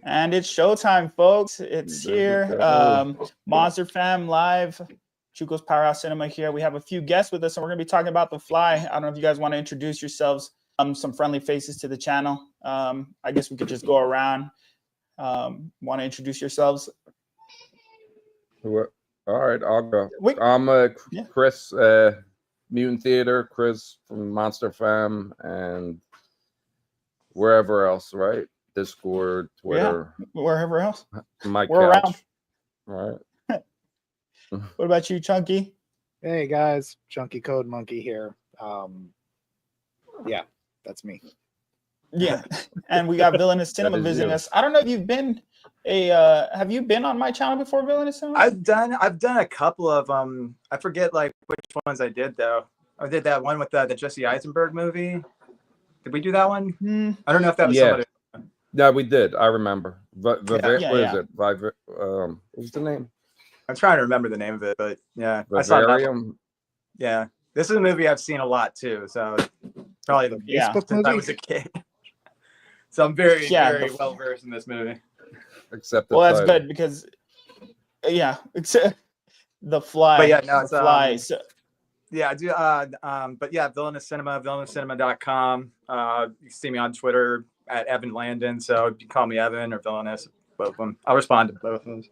And it's showtime, folks. It's here. MonsterFam live. Chuco's Powerhouse Cinema here. We have a few guests with us, and we're going to be talking about The Fly. I don't know if you guys want to introduce yourselves. Some friendly faces to the channel. I guess we could just go around. Want to introduce yourselves? All right, I'll go. I'm Chris, Mutant Theater, Chris from MonsterFam, and wherever else, right? Discord, Twitter. Yeah, wherever else. We're couch. Around. Right. What about you, Chunky? Hey, guys. Chunky Code Monkey here. Yeah, that's me. Yeah, and we got Villainous Cinema visiting us. I don't know if you've been have you been on my channel before, Villainous Cinema? I've done a couple of I forget like which ones I did though. I did that one with the Jesse Eisenberg movie. Did we do that one? I don't know if that was somebody. Yeah, we did. I remember. What is it? What was the name? I'm trying to remember the name of it, but yeah, I saw that. Yeah, this is a movie I've seen a lot too. So probably the Facebook movie. I was a kid. So I'm very well versed in this movie. Except that's good because except The Fly. But yeah, no, it's The Fly. Yeah, I do. But yeah, Villainous Cinema, villainouscinema.com. You can see me on Twitter at Evan Landon. So you can call me Evan or Villainous, both of them. I'll respond to both of them.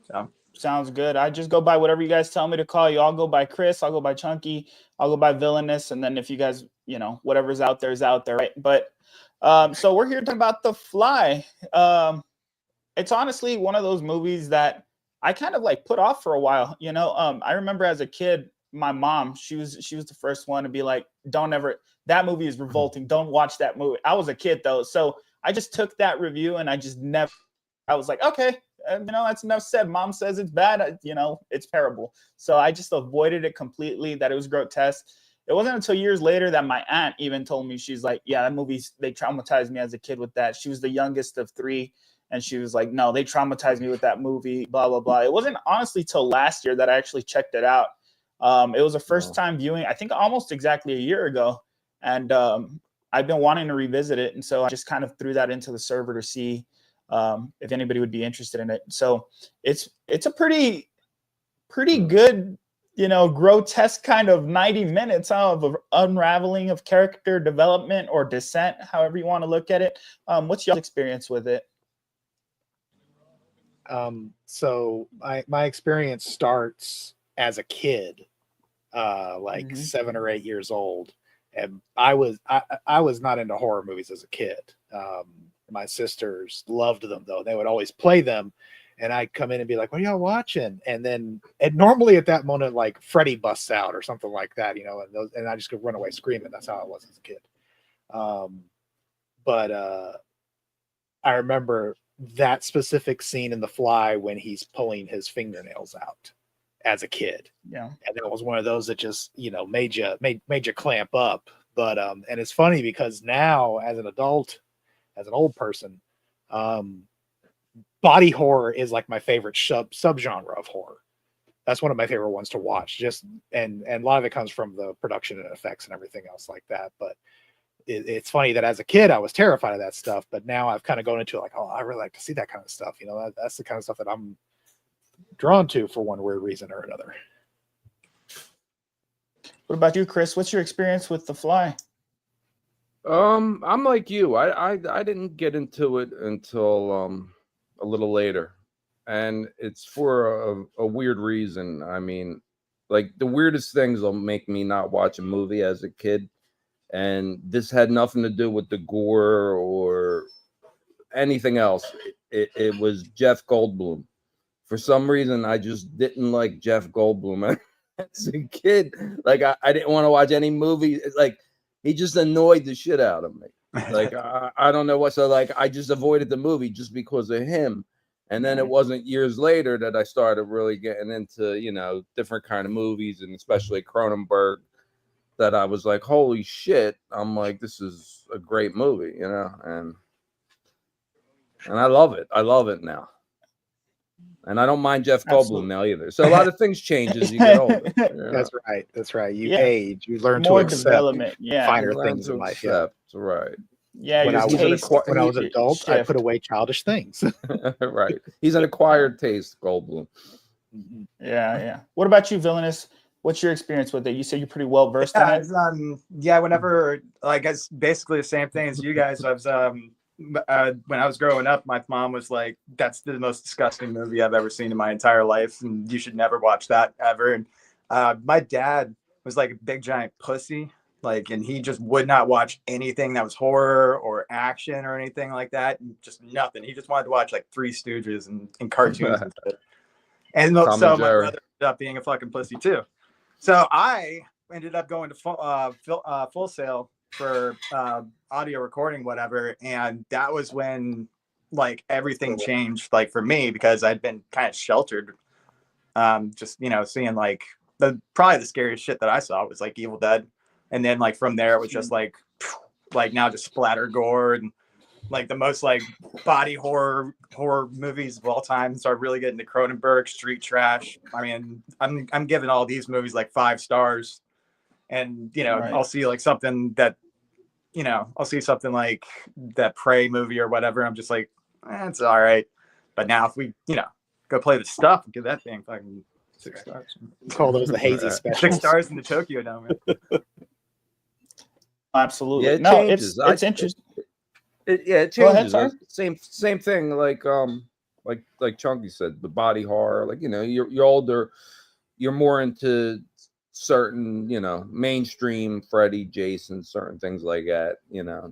So sounds good. I just go by whatever you guys tell me to call you. I'll go by Chris. I'll go by Chunky. I'll go by Villainous. And then if you guys, whatever's out there is out there, right? But so we're here talking about The Fly. It's honestly one of those movies that I kind of like put off for a while. I remember as a kid, my mom, she was the first one to be like, that movie is revolting. Don't watch that movie. I was a kid though. So I just took that review and I was like, okay, that's enough said. Mom says it's bad. It's terrible. So I just avoided it completely, that it was grotesque. It wasn't until years later that my aunt even told me, she's like, yeah, that movie, they traumatized me as a kid with that. She was the youngest of three. And she was like, no, they traumatized me with that movie, blah, blah, blah. It wasn't honestly till last year that I actually checked it out. It was a first time viewing, I think almost exactly a year ago. And I've been wanting to revisit it. And so I just kind of threw that into the server to see if anybody would be interested in it. So it's a pretty good, grotesque kind of 90 minutes of unraveling of character development or descent, however you want to look at it. What's your experience with it? So my experience starts as a kid, 7 or 8 years old, and I was not into horror movies as a kid. My sisters loved them though. They would always play them, and I'd come in and be like, "What are y'all watching?" And normally at that moment, like Freddy busts out or something like that, and I just could run away screaming. That's how I was as a kid. But I remember that specific scene in The Fly when he's pulling his fingernails out as a kid. Yeah. And that was one of those that just, made you clamp up. But, and it's funny because now as an adult, as an old person, body horror is like my favorite subgenre of horror. That's one of my favorite ones to watch. And a lot of it comes from the production and effects and everything else like that. But it's funny that as a kid I was terrified of that stuff, but now I've kind of gone into like, oh, I really like to see that kind of stuff. That's the kind of stuff that I'm drawn to for one weird reason or another. What about you, Chris? What's your experience with The Fly? I'm like you. I didn't get into it until a little later, and it's for a weird reason. I mean, like the weirdest things will make me not watch a movie as a kid. And this had nothing to do with the gore or anything else. It was Jeff Goldblum. For some reason, I just didn't like Jeff Goldblum as a kid. Like, I didn't want to watch any movie. Like, he just annoyed the shit out of me. Like, I don't know what. So, like, I just avoided the movie just because of him. And then it wasn't years later that I started really getting into, different kind of movies, and especially Cronenberg, that I was like, holy shit. I'm like, this is a great movie, and I love it. I love it now. And I don't mind Jeff Goldblum now either. So a lot of things change as you get older. That's right. You age, you learn more to accept development. finer things in life. Right. Yeah, When your I was taste when I was an adult, I shift. put away childish things. Right. He's an acquired taste, Goldblum. Yeah. What about you, Villainous? What's your experience with it? You said you're pretty well versed in Yeah, it. it's, whenever, like, it's basically the same thing as you guys. I was when I was growing up, my mom was like, "That's the most disgusting movie I've ever seen in my entire life, and you should never watch that ever." And my dad was like a big giant pussy, like, and he just would not watch anything that was horror or action or anything like that. And just nothing. He just wanted to watch like Three Stooges and cartoons and stuff. And Tom so and my Jerry. brother ended up being a fucking pussy too. So I ended up going to Full Sail for audio recording, whatever, and that was when like everything changed, like for me, because I'd been kind of sheltered. Just seeing like probably the scariest shit that I saw was like Evil Dead, and then like from there it was just like now just splatter gore and like the most like body horror movies of all time. So I really get into Cronenberg, Street Trash. I mean, I'm giving all these movies like 5 stars, and Right. I'll see like something that I'll see something like that Prey movie or whatever. I'm just like, it's all right. But now if we go play the stuff, give that thing fucking 6 stars. Call those the hazy Six specials. stars in the Tokyo Dome. Absolutely. Yeah, it No, changes. it's interesting. It Go ahead, changes. sorry. Same thing. Like Chunky said, the body horror. Like you're older, you're more into certain mainstream Freddy, Jason, certain things like that.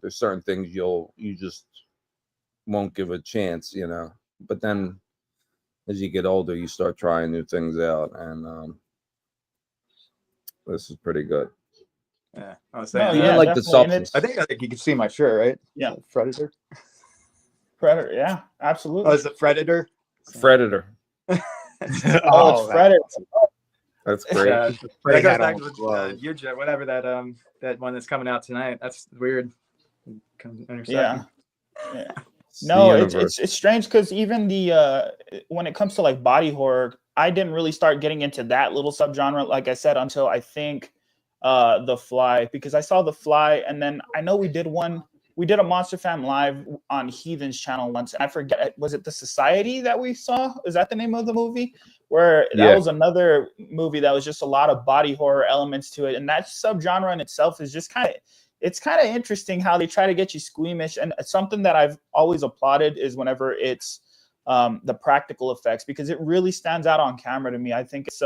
There's certain things you just won't give a chance. But then as you get older, you start trying new things out, and this is pretty good. Yeah, I was No, saying. yeah, Like the definitely. And substance. I think you can see my shirt, right? Yeah. Predator. Predator. Yeah, absolutely. Oh, is it Predator? Predator. It's Predator. That's great. Yeah, Freddy that goes hat back on to with gloves. Yuja, whatever that one that's coming out tonight. That's weird. Yeah. It's No, the it's universe. it's strange because even the when it comes to like body horror, I didn't really start getting into that little subgenre, like I said, until I think The Fly, because I saw The Fly, and then I know we did a MonsterFam live on Heathen's channel once, and I forget, was it The Society that we saw? Is that the name of the movie? Where that Yeah. was another movie that was just a lot of body horror elements to it, and that subgenre in itself is just it's kind of interesting how they try to get you squeamish. And something that I've always applauded is whenever it's the practical effects, because it really stands out on camera to me. I think it's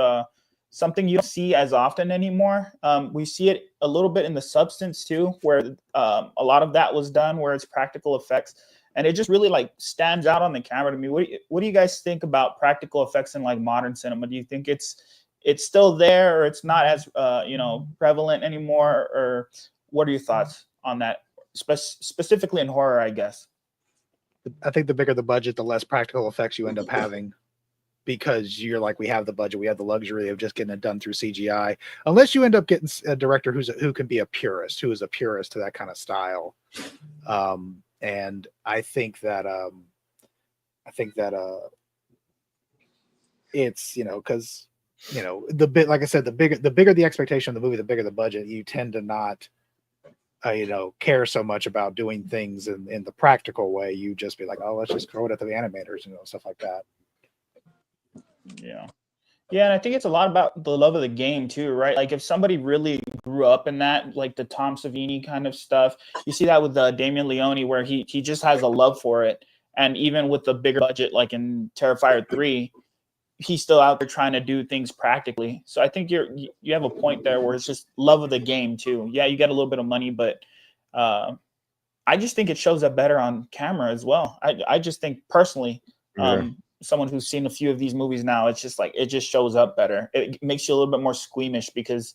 something you don't see as often anymore. We see it a little bit in The Substance too, where a lot of that was done where it's practical effects, and it just really like stands out on the camera to me. What do you guys think about practical effects in like modern cinema? Do you think it's still there, or it's not as prevalent anymore, or what are your thoughts on that, specifically in horror, I guess? I think the bigger the budget, the less practical effects you end up having, because you're like, we have the budget, we have the luxury of just getting it done through CGI. Unless you end up getting a director who can be a purist, who is a purist to that kind of style. And I think that it's because like I said, the bigger the expectation of the movie, the bigger the budget, you tend to not care so much about doing things in the practical way. You just be like, oh, let's just throw it at the animators, stuff like that. Yeah, and I think it's a lot about the love of the game too, right? Like if somebody really grew up in that, like the Tom Savini kind of stuff, you see that with Damien Leone, where he just has a love for it. And even with the bigger budget, like in Terrifier 3, he's still out there trying to do things practically. So I think you have a point there where it's just love of the game too. Yeah, you get a little bit of money, but I just think it shows up better on camera as well. I just think personally, someone who's seen a few of these movies now, it's just like it just shows up better. It makes you a little bit more squeamish because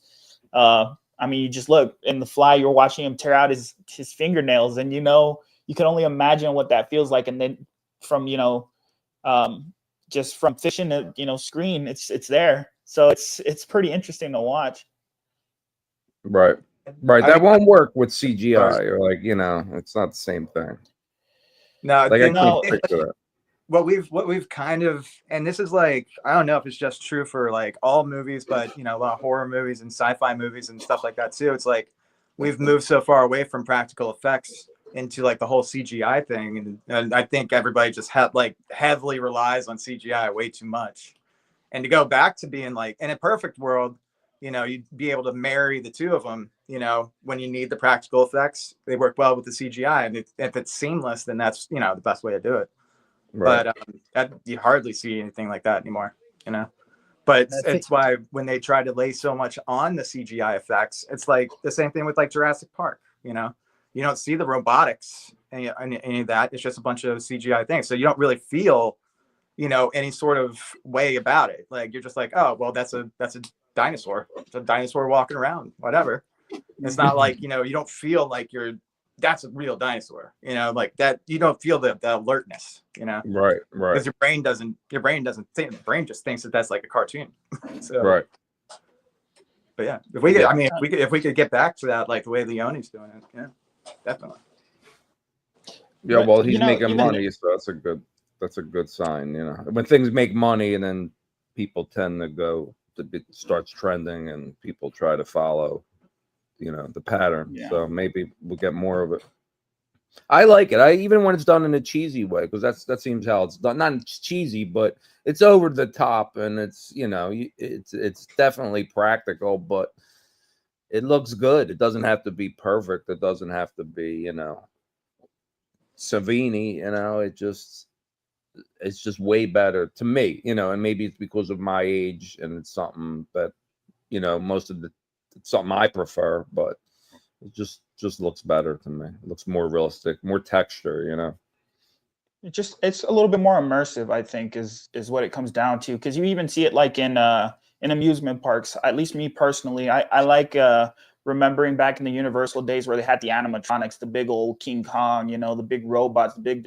you just look in The Fly, you're watching him tear out his fingernails, and you can only imagine what that feels like. And then from just from fishing a screen, it's there. So it's pretty interesting to watch. Right. That won't work with CGI, or it's not the same thing. No, like I can't picture that. What we've kind of, and this is like, I don't know if it's just true for like all movies, but a lot of horror movies and sci-fi movies and stuff like that too. It's like we've moved so far away from practical effects into like the whole CGI thing, and I think everybody just heavily relies on CGI way too much. And to go back to being like, in a perfect world, you'd be able to marry the two of them. When you need the practical effects, they work well with the CGI, and if it's seamless, then that's the best way to do it. Right. But you hardly see anything like that anymore. But it's why when they try to lay so much on the CGI effects, it's like the same thing with like Jurassic Park. You don't see the robotics and any of that. It's just a bunch of CGI things. So you don't really feel, any sort of way about it. Like you're just like, oh, well, that's a dinosaur. It's a dinosaur walking around, whatever. It's not like, you don't feel like that's a real dinosaur, like that. You don't feel the alertness, Right. because your brain doesn't think. The brain just thinks that that's like a cartoon. So, Right. But yeah, if we could get back to that, like the way Leone's doing it, yeah, definitely. Yeah, But, well, he's making even- money, so that's a good sign. When things make money, and then people tend to go, it starts trending, and people try to follow, the pattern. Yeah. So maybe we'll get more of it. I like it. Even when it's done in a cheesy way, because that seems how it's done. Not cheesy, but it's over the top, and it's it's definitely practical, but it looks good. It doesn't have to be perfect. It doesn't have to be Savini. It's just way better to me. And maybe it's because of my age, and it's something that it's something I prefer, but it just looks better to me. It looks more realistic, more texture, it's a little bit more immersive, I think, is what it comes down to, because you even see it like in amusement parks. At least me personally, I like remembering back in the Universal days where they had the animatronics, the big old King Kong, the big robots, the big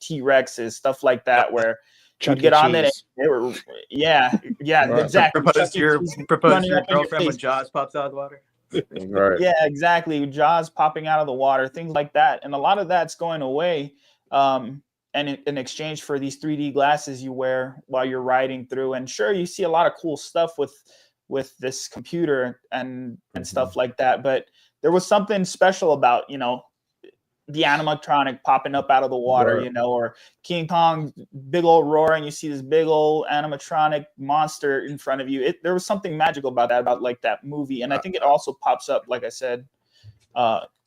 T-Rexes, stuff like that, where you'd get on it and they were Right. exactly. Propose to your up in your girlfriend when face. Jaws pops out of the water. Right. Yeah, exactly. Jaws popping out of the water, things like that. And a lot of that's going away. And in exchange for these 3D glasses you wear while you're riding through. And sure, you see a lot of cool stuff with this computer and stuff like that. But there was something special about, the animatronic popping up out of the water, Right. or King Kong, big old roar, and you see this big old animatronic monster in front of you. There was something magical about that, about like that movie. And I think it also pops up, like I said,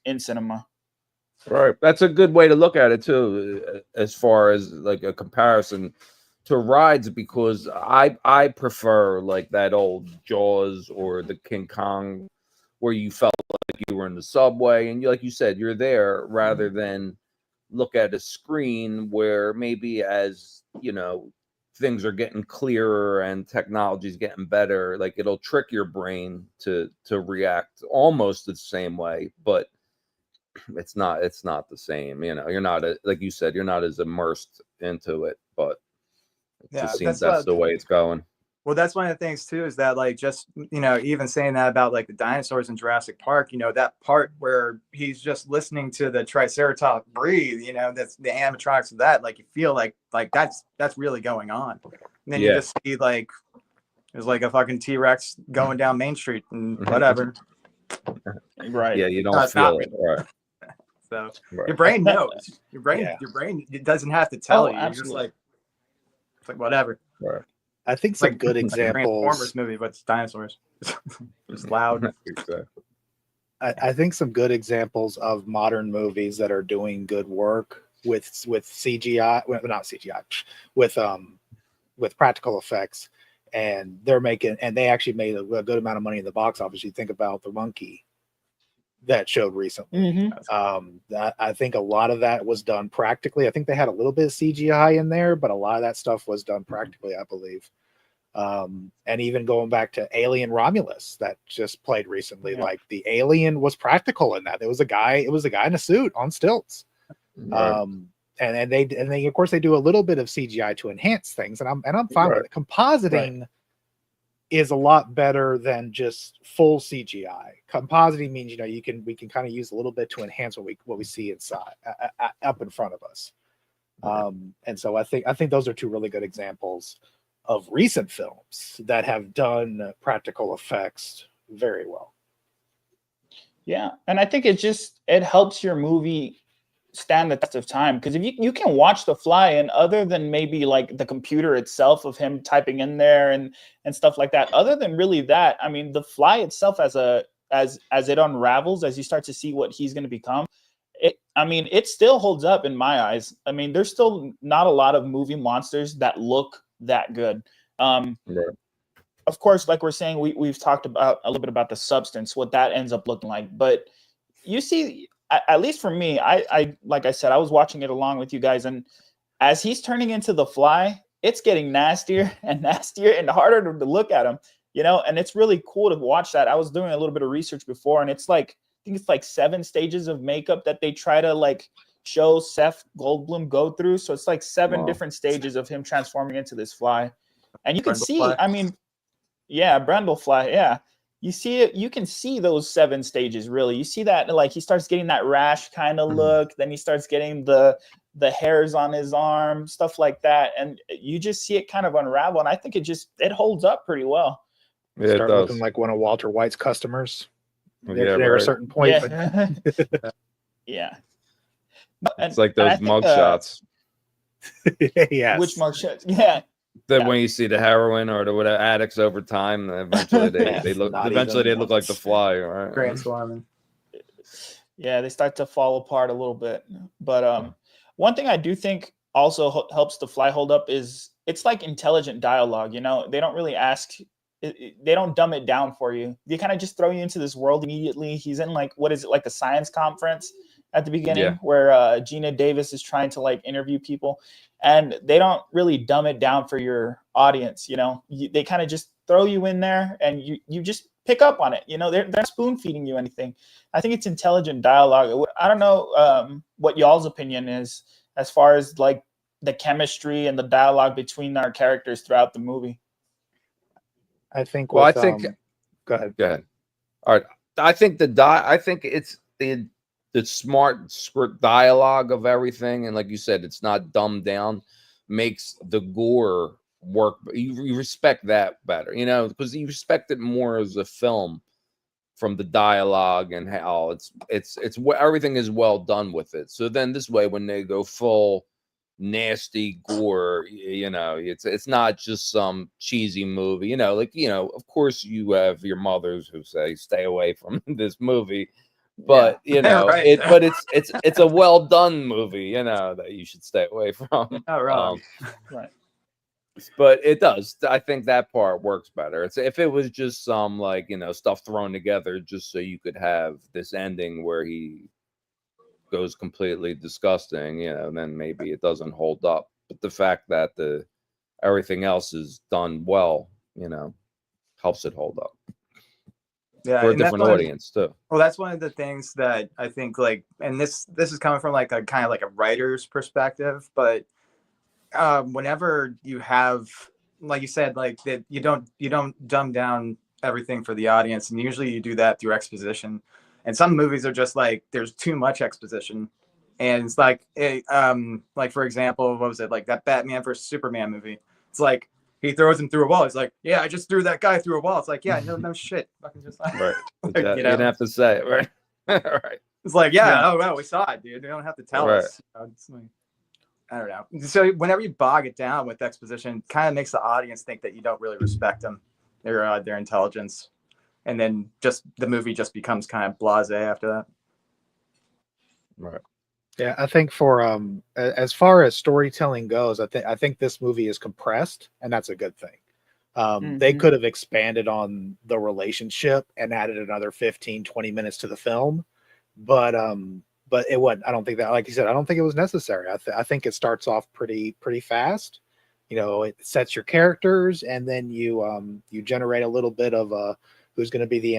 in cinema. Right. That's a good way to look at it too, as far as like a comparison to rides, because I prefer like that old Jaws or the King Kong, where you felt like you were in the subway and like you said, you're there, rather than look at a screen where maybe as things are getting clearer and technology's getting better, like it'll trick your brain to react almost the same way, but it's not the same. You're not like you said, you're not as immersed into it, but it just seems that's the way it's going. Well, that's one of the things too, is that like just even saying that about like the dinosaurs in Jurassic Park, that part where he's just listening to the Triceratops breathe, that's the animatronics of that, like you feel like that's really going on. And then you just see like there's like a fucking T-Rex going down Main Street and whatever. Right. Yeah, you don't feel it. Right. So your brain knows. Your brain it doesn't have to tell you. You're just like, it's like whatever. Right. I think some good examples. Transformers movie, but it's dinosaurs. It's loud. Exactly. I think some good examples of modern movies that are doing good work with CGI, well, not CGI, with practical effects, and they actually made a good amount of money in the box office. You think about The Monkey that showed recently. I think a lot of that was done practically. I think they had a little bit of CGI in there, but a lot of that stuff was done practically, I believe. And even going back to Alien Romulus that just played recently, like the alien was practical in that. It was a guy in a suit on stilts. Right. And they of course they do a little bit of CGI to enhance things, and I'm fine with it. Compositing is a lot better than just full CGI. Compositing means we can kind of use a little bit to enhance what we see inside up in front of us. And so I think those are two really good examples of recent films that have done practical effects very well. Yeah, and I think it helps your movie stand the test of time, because if you can watch The Fly, and other than maybe like the computer itself of him typing in there and stuff like that, other than really that, I mean, The Fly itself as it unravels, as you start to see what he's going to become, it still holds up in my eyes. I mean, there's still not a lot of movie monsters that look that good. Right. Of course, like we're saying, we've talked about a little bit about the substance, what that ends up looking like, but you see, at least for me, I like I said, I was watching it along with you guys, and as he's turning into The Fly, it's getting nastier and nastier and harder to look at him, and it's really cool to watch that. I was doing a little bit of research before, and it's like, I think it's like 7 stages of makeup that they try to like show Seth Goldblum go through. So it's like 7 Wow. different stages of him transforming into this fly, and you can Brundle see, fly. I mean, yeah, Brundle fly, yeah. You see it, you can see those 7 stages, really. You see that, like, he starts getting that rash kind of look, then he starts getting the hairs on his arm, stuff like that, and you just see it kind of unravel, and I think it holds up pretty well. Yeah, Start it does. looking like one of Walter White's customers. Yeah, There right. a certain point. Yeah. Yeah. It's like those I think, mug shots. Yes. Which mug shots? Yeah. That Yeah. when you see the heroin or the whatever addicts over time, eventually they look Not eventually even they look like the once. Fly, right? Grand Swarming. Yeah, they start to fall apart a little bit. But one thing I do think also helps The Fly hold up is it's like intelligent dialogue. They don't really ask, they don't dumb it down for you. They kind of just throw you into this world immediately. He's in like, what is it, like a science conference at the beginning, Yeah. where Gina Davis is trying to like interview people, and they don't really dumb it down for your audience. They kind of just throw you in there, and you just pick up on it. They're not spoon feeding you anything. I think it's intelligent dialogue. I don't know what y'all's opinion is as far as like the chemistry and the dialogue between our characters throughout the movie. I think. Well, With, I think. Go ahead. Go ahead. All right. I think I think it's the smart script dialogue of everything, and like you said, it's not dumbed down. Makes the gore work. You respect that better, because you respect it more as a film from the dialogue and how it's everything is well done with it. So then this way, when they go full nasty gore, it's not just some cheesy movie. Of course you have your mothers who say stay away from this movie, but Right. but it's a well done movie, that you should stay away from. Not wrong. Right. But it does. I think that part works better. It's if it was just some stuff thrown together just so you could have this ending where he goes completely disgusting, then maybe it doesn't hold up. But the fact that everything else is done well, helps it hold up. Yeah, For a and that's different audience too. Well, that's one of the things that I think, like, and this is coming from like a kind of like a writer's perspective, but whenever you have, like you said, like that you don't dumb down everything for the audience, and usually you do that through exposition. And some movies are just like there's too much exposition, and it's like like for example, what was it, like that Batman versus Superman movie? It's like he throws him through a wall. He's like, yeah, I just threw that guy through a wall. It's like, yeah, no shit, fucking just Right. like, You didn't have to say it, right? Right. It's like, yeah, Yeah. oh well, we saw it, dude. You don't have to tell Right. us. It's like, I don't know. So whenever you bog it down with exposition, it kind of makes the audience think that you don't really respect them, their intelligence, and then just the movie just becomes kind of blasé after that. Right. Yeah, I think for as far as storytelling goes, I think this movie is compressed, and that's a good thing. They could have expanded on the relationship and added another 15, 20 minutes to the film, but it wasn't. I don't think that, like you said, I don't think it was necessary. I think it starts off pretty fast. It sets your characters, and then you generate a little bit of who's going to be the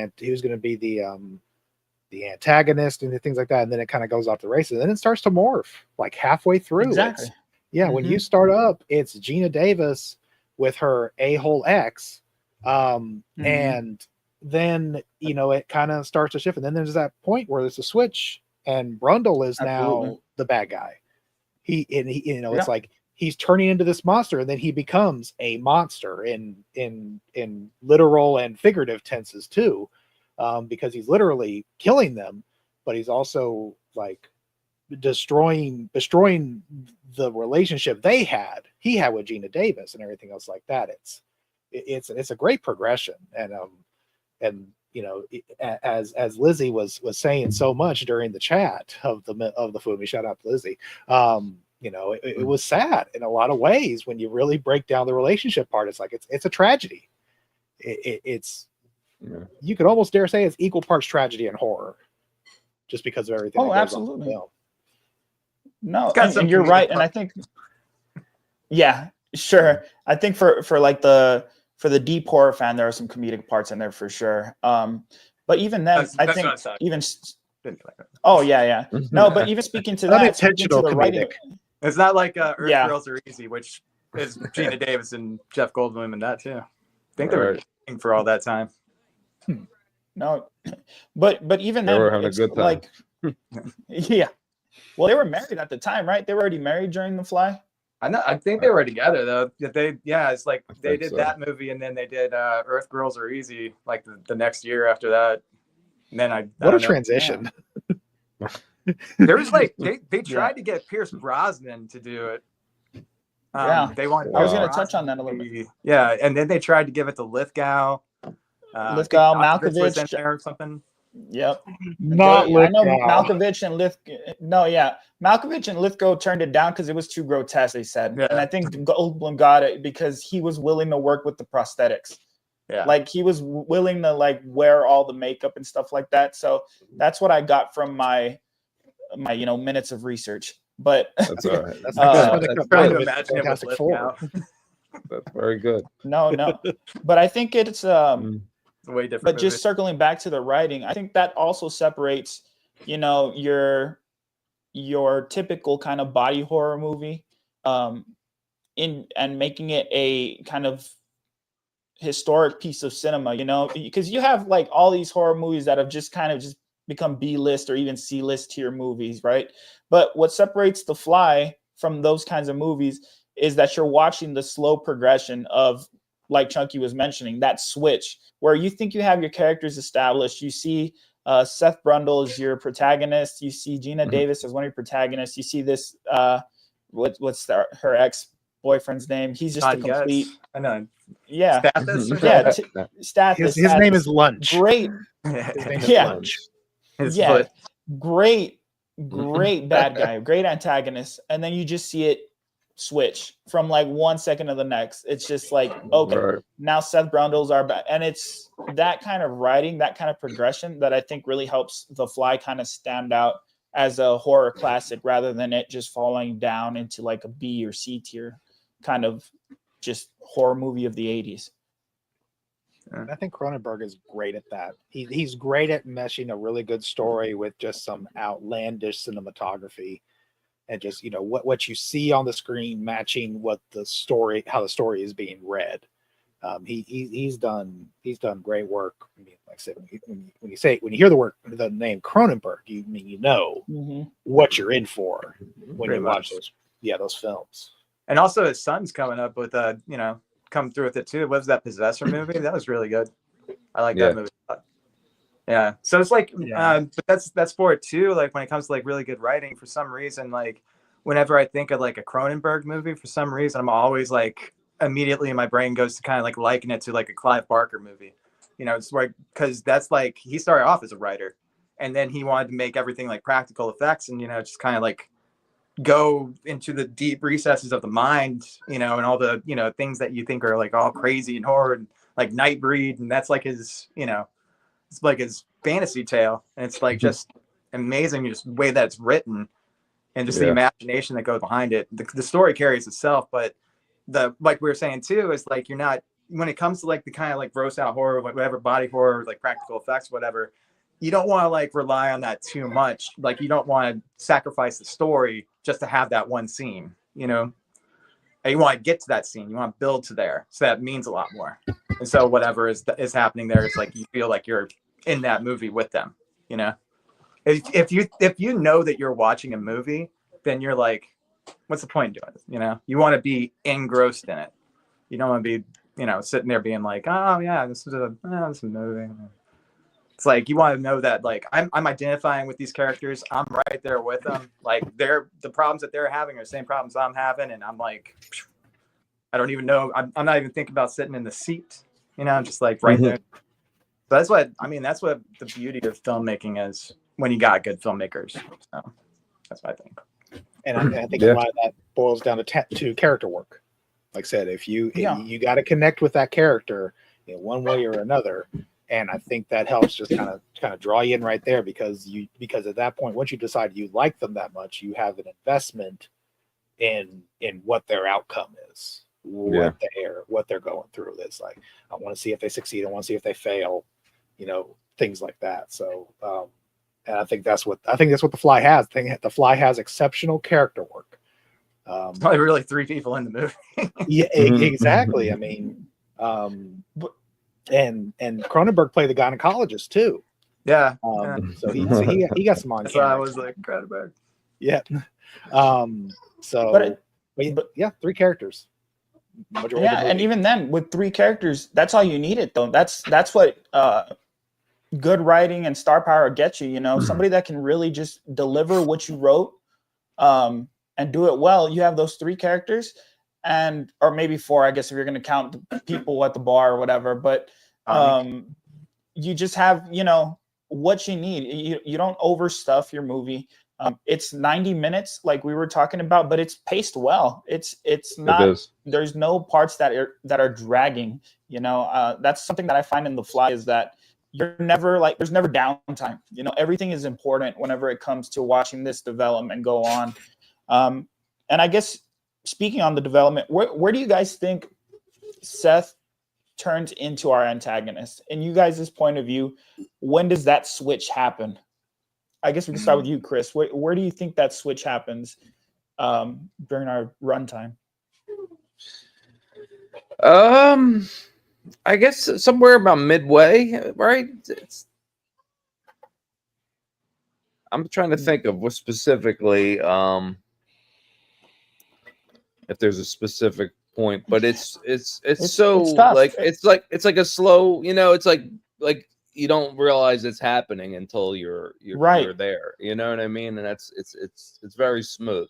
antagonist and things like that, and then it kind of goes off the races, and then it starts to morph like halfway through. Exactly. When you start up, it's Gina Davis with her a-hole ex, and then it kind of starts to shift, and then there's that point where there's a switch, and Brundle is now the bad guy. It's like he's turning into this monster, and then he becomes a monster in literal and figurative tenses too. Because he's literally killing them, but he's also like destroying the relationship he had with Gina Davis and everything else like that. It's a great progression, and you know, as Lizzie was saying so much during the chat of the Fumi, shout out to Lizzie. You know, it was sad in a lot of ways when you really break down the relationship part. It's like it's a tragedy. It's you could almost dare say it's equal parts tragedy and horror, just because of everything. Oh, that goes absolutely. on in the film. No, and you're right, and I think, yeah, sure. I think for the deep horror fan, there are some comedic parts in there for sure. But even then, I think even. Oh yeah. No, but even speaking to that, speaking to the writing, it's not like Earth Girls Are Easy, which is Gina Davis and Jeff Goldblum and that too. I think they were dating for all that time. No, but even they then, were having a good time. Like, yeah. Well, they were married at the time, right? They were already married during The Fly. I think they were together though. It's like they did that movie, and then they did Earth Girls Are Easy like the next year after that. And then what a transition. Yeah. There was like they tried to get Pierce Brosnan to do it. They wanted. I was going to touch on that a little bit. Yeah, and then they tried to give it to Lithgow. Lithgow, Malkovich, in there or something. Yep. Not Lithgow. I know Malkovich and Lithgow. No, yeah, Malkovich and Lithgow turned it down because it was too grotesque. They said, and I think Goldblum got it because he was willing to work with the prosthetics. Yeah, like he was willing to like wear all the makeup and stuff like that. So that's what I got from my minutes of research. But that's all right. That's trying to imagine Fantastic Four. That's very good. No, but I think it's way different. But just circling back to the writing, I think that also separates, your typical kind of body horror movie, and making it a kind of historic piece of cinema, because you have like all these horror movies that have just kind of just become B-list or even C-list tier movies, right? But what separates The Fly from those kinds of movies is that you're watching the slow progression of, like Chunky was mentioning, that switch where you think you have your characters established. You see Seth Brundle as your protagonist. You see Gina Davis as one of your protagonists. You see this, what's her ex-boyfriend's name? He's just a complete... I know. Yeah. Stathis? Yeah. Stathis. His name is Lunch. Great. His name is Lunch. Foot. Great bad guy, great antagonist. And then you just see it switch from like 1 second to the next. It's just like, okay, now Seth Brundle's our back. And it's that kind of writing, that kind of progression that I think really helps The Fly kind of stand out as a horror classic rather than it just falling down into like a B or C tier kind of just horror movie of the 80s. I think Cronenberg is great at that. He's great at meshing a really good story with just some outlandish cinematography, and just what you see on the screen matching what how the story is being read. He's done great work. I mean, like I said, when you hear the name Cronenberg, you know what you're in for when you watch those films. And also his son's coming up with come through with it too. What was that Possessor movie? That was really good. I like that movie a lot. Yeah. So it's like, but that's for it too. Like when it comes to like really good writing, for some reason, like whenever I think of like a Cronenberg movie, for some reason, I'm always like immediately my brain goes to kind of like liken it to like a Clive Barker movie. It's like, because that's like he started off as a writer, and then he wanted to make everything like practical effects, and just kind of like go into the deep recesses of the mind, and all the things that you think are like all crazy and horror, and like Nightbreed, and that's like his it's like his fantasy tale, and it's like just amazing just the way that it's written and just the imagination that goes behind it. The story carries itself, but like we were saying too is like you're not, when it comes to like the kind of like gross out horror, whatever, body horror, like practical effects, whatever, you don't want to like rely on that too much. Like you don't want to sacrifice the story just to have that one scene, and you want to get to that scene. You want to build to there. So that means a lot more. And so whatever is happening there, it's like you feel like you're in that movie with them, If you know that you're watching a movie, then you're like, what's the point in doing this? You want to be engrossed in it. You don't want to be, sitting there being like, oh yeah, this is a movie. It's like you want to know that like I'm identifying with these characters. I'm right there with them. Like the problems that they're having are the same problems I'm having, and I'm like, I don't even know. I'm not even thinking about sitting in the seat. You know, I'm just like right there. So that's what the beauty of filmmaking is when you got good filmmakers. So that's what I think. And I think a lot of that boils down to character work. Like I said, if you got to connect with that character in one way or another, and I think that helps just kind of draw you in right there because at that point, once you decide you like them that much, you have an investment in what their outcome is, what they're going through. It's like I want to see if they succeed, I want to see if they fail, things like that. So, and I think that's what The Fly has. The Fly has exceptional character work. It's probably really 3 people in the movie. Yeah, exactly. I mean, and Cronenberg played the gynecologist too. Yeah. So he got some on That's camera. why I was like Cronenberg. Yeah. But yeah, 3 characters. Yeah, and even then, with 3 characters, that's all you needed, though. That's what good writing and star power gets you. Somebody that can really just deliver what you wrote, and do it well. You have those 3 characters, or maybe 4, I guess, if you're going to count the people at the bar or whatever. But you just have, what you need. You don't overstuff your movie. It's 90 minutes, like we were talking about, but it's paced well. It's not. There's no parts that are dragging. That's something that I find in The Fly is that there's never downtime. Everything is important whenever it comes to watching this development go on. And I guess speaking on the development, where do you guys think Seth turns into our antagonist? In you guys' point of view, when does that switch happen? I guess we can start with you, Chris. Where do you think that switch happens during our runtime? I guess somewhere about midway, right? I'm trying to think of what specifically, if there's a specific point, but it's so like it's like a slow, it's like you don't realize it's happening until you're there. You know what I mean? And it's very smooth.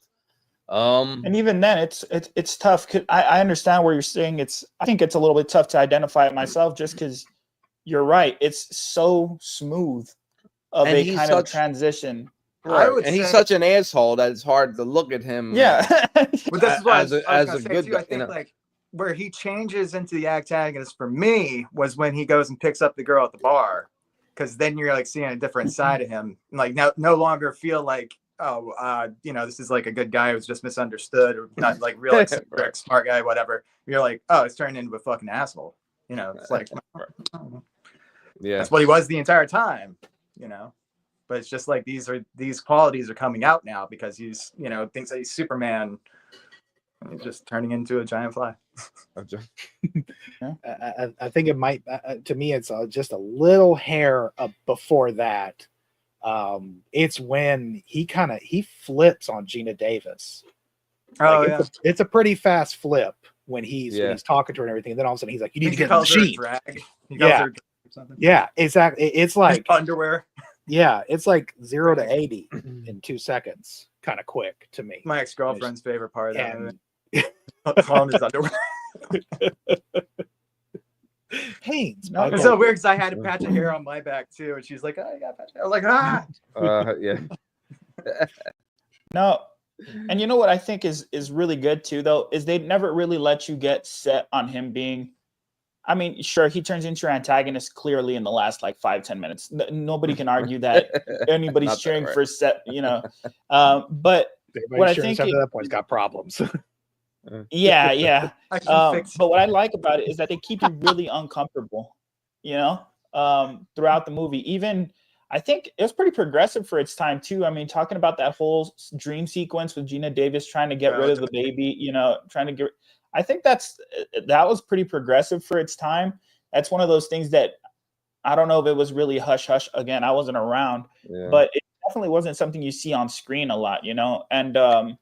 And even then, it's tough. I understand where you're saying I think it's a little bit tough to identify it myself, just because you're right. It's so smooth of a kind of transition. Right. And he's such an asshole that it's hard to look at him. Yeah. But this is what as a good guy. I think like where he changes into the antagonist for me was when he goes and picks up the girl at the bar, because then you're like seeing a different side of him. Like no longer feel like, this is like a good guy who's just misunderstood or not like real like smart guy, whatever. You're like, oh, it's turned into a fucking asshole. It's like, that's what he was the entire time. But it's just like these qualities are coming out now because he's thinks that he's Superman. And he's just turning into a giant fly. I think it might. To me, it's just a little hair before that. It's when he flips on Gina Davis. It's a pretty fast flip when he's talking to her and everything. And then all of a sudden he's like, "You need to get in the machine." Yeah, exactly. It's like underwear. Yeah, it's like 0 to 80 in 2 seconds, kind of quick to me. My ex-girlfriend's favorite part of it. Calling his underwear. Haynes. It's so weird because I had a patch of hair on my back too, and she's like, "Oh, you got a patch of hair." I was like, Yeah. No, and you know what I think is really good too, though, is they never really let you get set on him being. I mean, sure, he turns into your antagonist clearly in the last like 5-10 minutes. Nobody can argue that anybody's cheering for Seth, But what I think at that point's got problems. Yeah. But what I like about it is that they keep you really uncomfortable, throughout the movie. Even I think it was pretty progressive for its time too. I mean, talking about that whole dream sequence with Gina Davis trying to get rid of the baby, trying to get. I think that was pretty progressive for its time. That's one of those things that I don't know if it was really hush hush. Again, I wasn't around, but it definitely wasn't something you see on screen a lot, and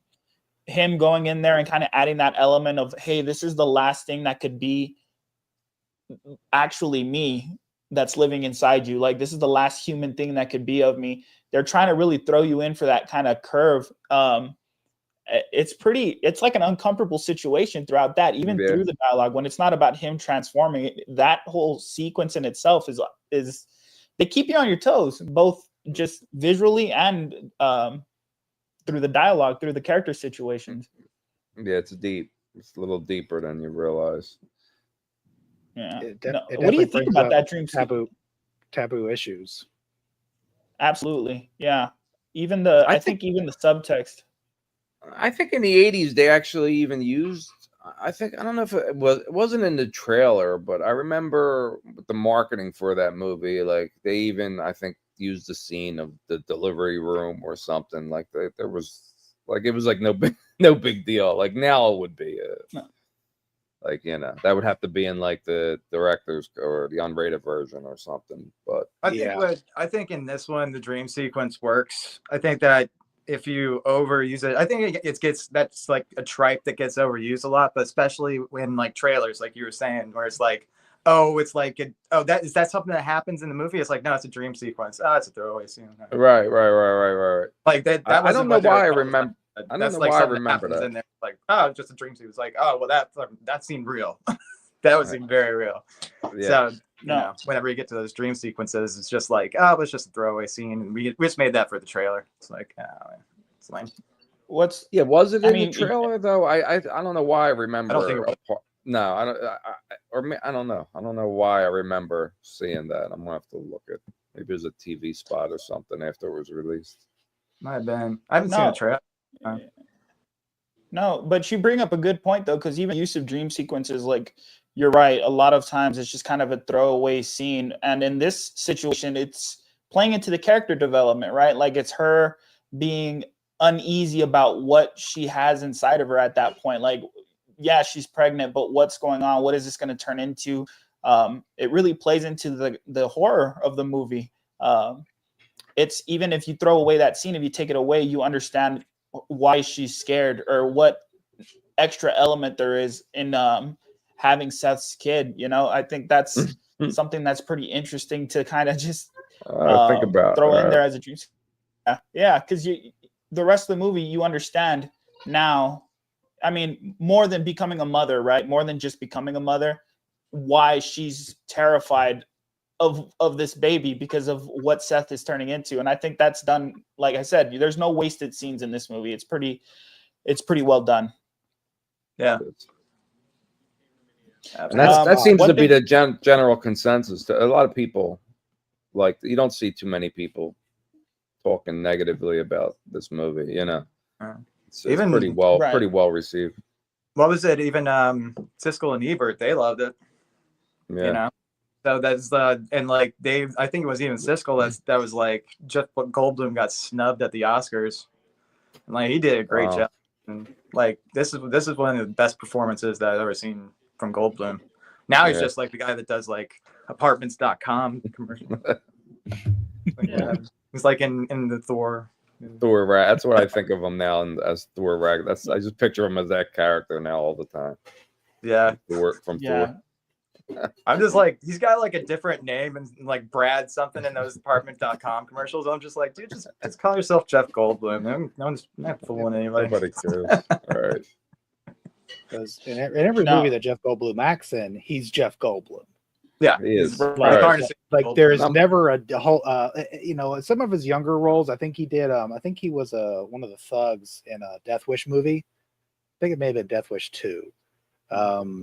him going in there and kind of adding that element of, hey, this is the last thing that could be actually me. that's living inside you. Like, this is the last human thing that could be of me. They're trying to really throw you in for that kind of curve. It's like an uncomfortable situation throughout that, even through the dialogue, when it's not about him transforming. That whole sequence in itself is they keep you on your toes, both just visually and through the dialogue, through the character situations. Yeah, it's deep. It's a little deeper than you realize. Yeah. It What do you think about that dream taboo issues? Absolutely. Yeah. Even I think even the subtext. I think in the 80s they actually even used, I don't know if it wasn't in the trailer, but I remember the marketing for that movie, like they even, I think, used the scene of the delivery room or something. Like there was, like, it was like no big deal. Like now it would be like, you know, that would have to be in like the director's or the unrated version or something. But I think in this one the dream sequence works. I think that if you overuse it, I think it gets, that's like a tripe that gets overused a lot, but especially when like trailers, like you were saying, where it's like, oh, it's like, that is that something that happens in the movie? It's like, no, it's a dream sequence. Oh, it's a throwaway scene. Right. Like that I don't know why I remember. I don't know why I remember that. In there. Like, oh, it's just a dream sequence. It's like, oh, well, that seemed real. That was very real. Yeah. So you know, whenever you get to those dream sequences, it's just like, oh, it's just a throwaway scene, and we just made that for the trailer. It's like, oh, it's lame. Was it in the trailer though? I don't know why I remember. I don't think it was. No, I don't. I don't know. I don't know why I remember seeing that. I'm gonna have to look at. Maybe it was a TV spot or something after it was released. Might have been. I haven't seen a trailer. No, but you bring up a good point though, because even use of dream sequences, like, you're right, a lot of times it's just kind of a throwaway scene, and in this situation, it's playing into the character development, right? Like, it's her being uneasy about what she has inside of her at that point. Like, yeah, she's pregnant, but what's going on? What is this going to turn into? It really plays into the horror of the movie. It's, even if you throw away that scene, if you take it away, you understand why she's scared, or what extra element there is in having Seth's kid. You know, I think that's something that's pretty interesting to kind of just think about, throw in there as a dream. Yeah, because the rest of the movie, you understand now. I mean, more than becoming a mother, right? More than just becoming a mother, why she's terrified of this baby because of what Seth is turning into. And I think that's done, like I said, there's no wasted scenes in this movie. It's pretty well done. Yeah. And that seems to be the general consensus. A lot of people, like, you don't see too many people talking negatively about this movie, you know. It's pretty well received. What was it? Even Siskel and Ebert, they loved it. Yeah. You know, so that's and like I think it was even Siskel that was like, Jeff Goldblum got snubbed at the Oscars, and like he did a great job. And like this is one of the best performances that I've ever seen from Goldblum. Now he's just like the guy that does like apartments.com commercial. He's like in the Thor Rag. That's what I think of him now, and as Thor Rag. I just picture him as that character now all the time. Yeah. Thor. I'm just like, he's got like a different name and like Brad something in those apartment.com commercials. I'm just like, dude, just call yourself Jeff Goldblum. No one's not fooling anybody. Nobody cares. All right. Because in every movie that Jeff Goldblum acts in, he's Jeff Goldblum. Yeah, he is. Like there's never a whole, some of his younger roles. I think he did. I think he was one of the thugs in a Death Wish movie. I think it may have been Death Wish 2.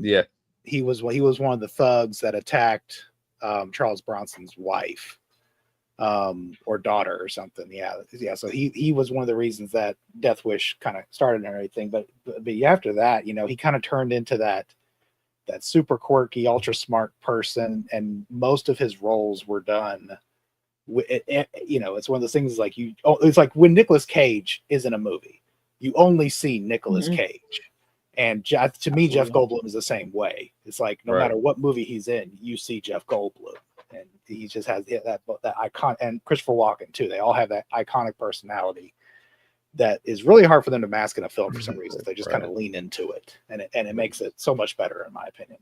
Yeah, he was one of the thugs that attacked Charles Bronson's wife or daughter or something. Yeah. So he was one of the reasons that Death Wish kind of started and everything. But after that, he kind of turned into that super quirky, ultra smart person, and most of his roles were done. It's one of those things like it's like when Nicolas Cage is in a movie, you only see Nicolas Cage. And to me, Jeff Goldblum is the same way. It's like no matter what movie he's in, you see Jeff Goldblum, and he just has that icon. And Christopher Walken too. They all have that iconic personality that is really hard for them to mask in a film for some reason. They just kind of lean into it, and it makes it so much better, in my opinion.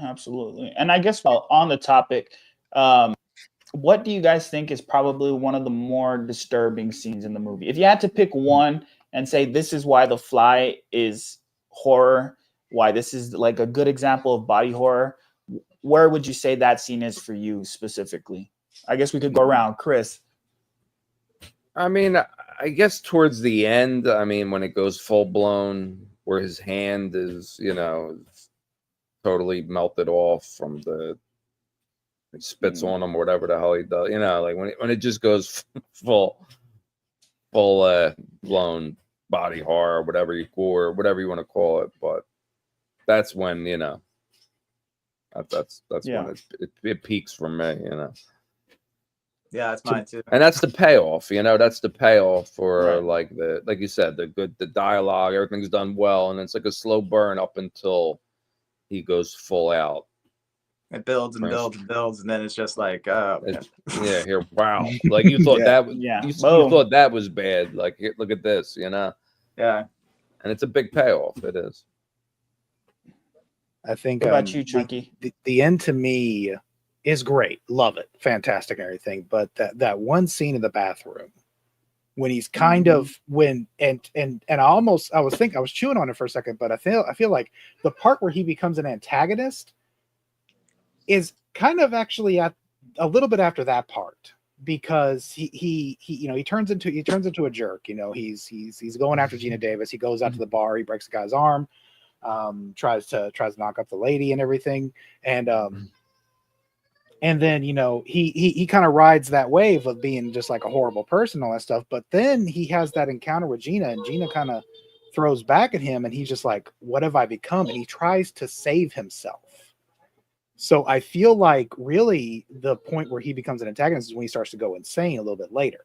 Absolutely. And I guess while on the topic, what do you guys think is probably one of the more disturbing scenes in the movie? If you had to pick one and say this is why The Fly is horror, why this is like a good example of body horror, where would you say that scene is for you specifically? I guess we could go around. Chris. I mean, I guess towards the end, I mean, when it goes full blown, where his hand is, totally melted off from he spits on him or whatever the hell he does, like when it just goes full blown body horror, whatever you want to call it. But that's when, that's when it peaks for me, Yeah, that's mine too. And that's the payoff, that's the payoff for like you said, the dialogue, everything's done well, and it's like a slow burn up until he goes full out. It builds and builds and builds, and then it's just like, wow, like you thought you thought that was bad. Like, here, look at this, Yeah, and it's a big payoff. It is. I think. What about you, Chunky? The end to me is great, love it, fantastic, and everything. But that one scene in the bathroom when he's kind of I was chewing on it for a second, but I feel like the part where he becomes an antagonist is kind of actually at a little bit after that part, because he turns into a jerk. He's going after Gina Davis. He goes out to the bar, he breaks the guy's arm, tries to knock up the lady and everything, and then he kind of rides that wave of being just like a horrible person, all that stuff. But then he has that encounter with Gina, and Gina kind of throws back at him, and he's just like, what have I become? And he tries to save himself. So I feel like really the point where he becomes an antagonist is when he starts to go insane a little bit later.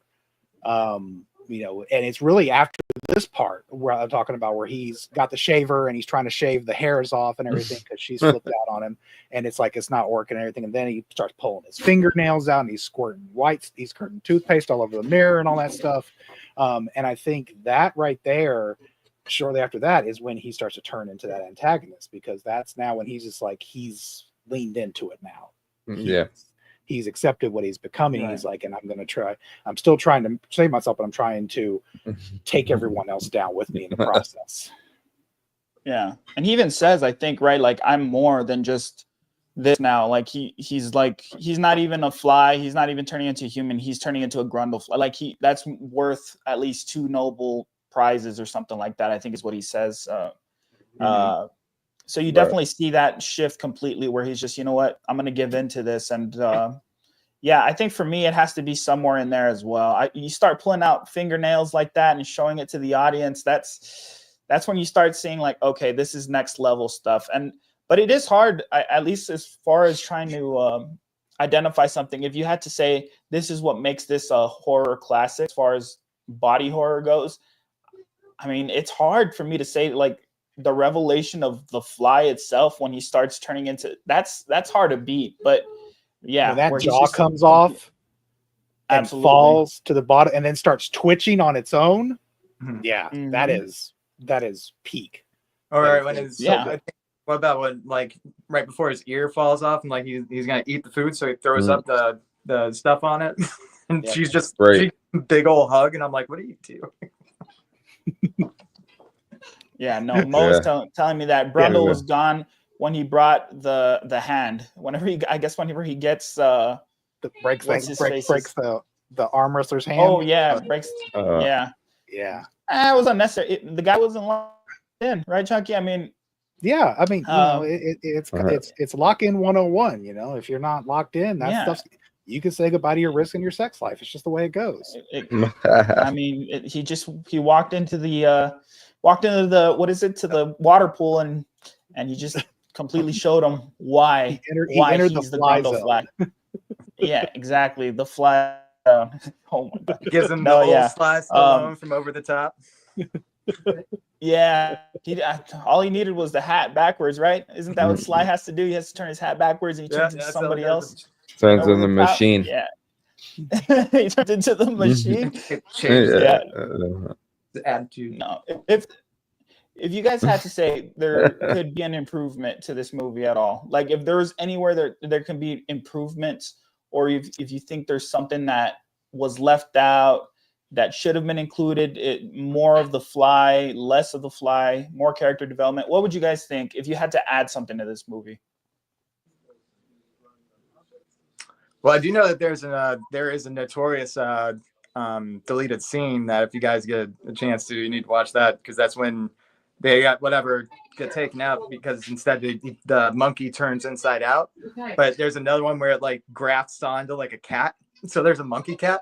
And it's really after this part where I'm talking about, where he's got the shaver and he's trying to shave the hairs off and everything because she's flipped out on him, and it's like it's not working and everything. And then he starts pulling his fingernails out and he's squirting toothpaste all over the mirror and all that stuff. And I think that right there, shortly after that, is when he starts to turn into that antagonist, because that's now when he's just like, he's leaned into it now. He's accepted what he's becoming. Right. He's like, and I'm still trying to save myself, but I'm trying to take everyone else down with me in the process. Yeah. And he even says, I think, right, like, I'm more than just this now. Like he's not even a fly. He's not even turning into a human. He's turning into a grundle fly. Like that's worth at least 2 Nobel prizes or something like that, I think is what he says. So you definitely see that shift completely, where he's just, you know what, I'm going to give into this. And I think for me, it has to be somewhere in there as well. You start pulling out fingernails like that and showing it to the audience. That's when you start seeing like, okay, this is next level stuff. But it is hard, at least as far as trying to identify something. If you had to say, this is what makes this a horror classic as far as body horror goes, I mean, it's hard for me to say, like, the revelation of The Fly itself, when he starts turning into that's hard to beat. But when that jaw comes off and falls to the bottom and then starts twitching on its own, that is peak. Or when it's what about when, like, right before his ear falls off and like he's gonna eat the food, so he throws up the stuff on it, and she's just big old hug, and I'm like, what are you doing? Yeah, no, Mo was telling me that Brundle was gone when he brought the hand. Whenever he gets breaks the arm wrestler's hand. Oh yeah, breaks. It was unnecessary. The guy wasn't locked in, right, Chunky? I mean, it's lock in 101. If you're not locked in, that stuff, you can say goodbye to your risk and your sex life. It's just the way it goes. I mean, he walked into the to the water pool, and he just completely showed him why he entered he's the grundle fly. Yeah, exactly. The fly. Oh my God. Gives him the old Sly Stallone from Over the Top. Yeah, all he needed was the hat backwards, right? Isn't that what Sly has to do? He has to turn his hat backwards and he turns into somebody else. Turns into the machine. Yeah. He turns into the machine. The attitude. No, if you guys had to say there could be an improvement to this movie at all, like if there was anywhere there can be improvements, or if you think there's something that was left out that should have been included, more of the Fly, less of the Fly, more character development, what would you guys think if you had to add something to this movie? Well, I do know that there is a notorious deleted scene that if you guys get a chance to, you need to watch that, because that's when they got whatever get taken out, because instead the monkey turns inside out. But there's another one where it like grafts onto like a cat, so there's a monkey cat.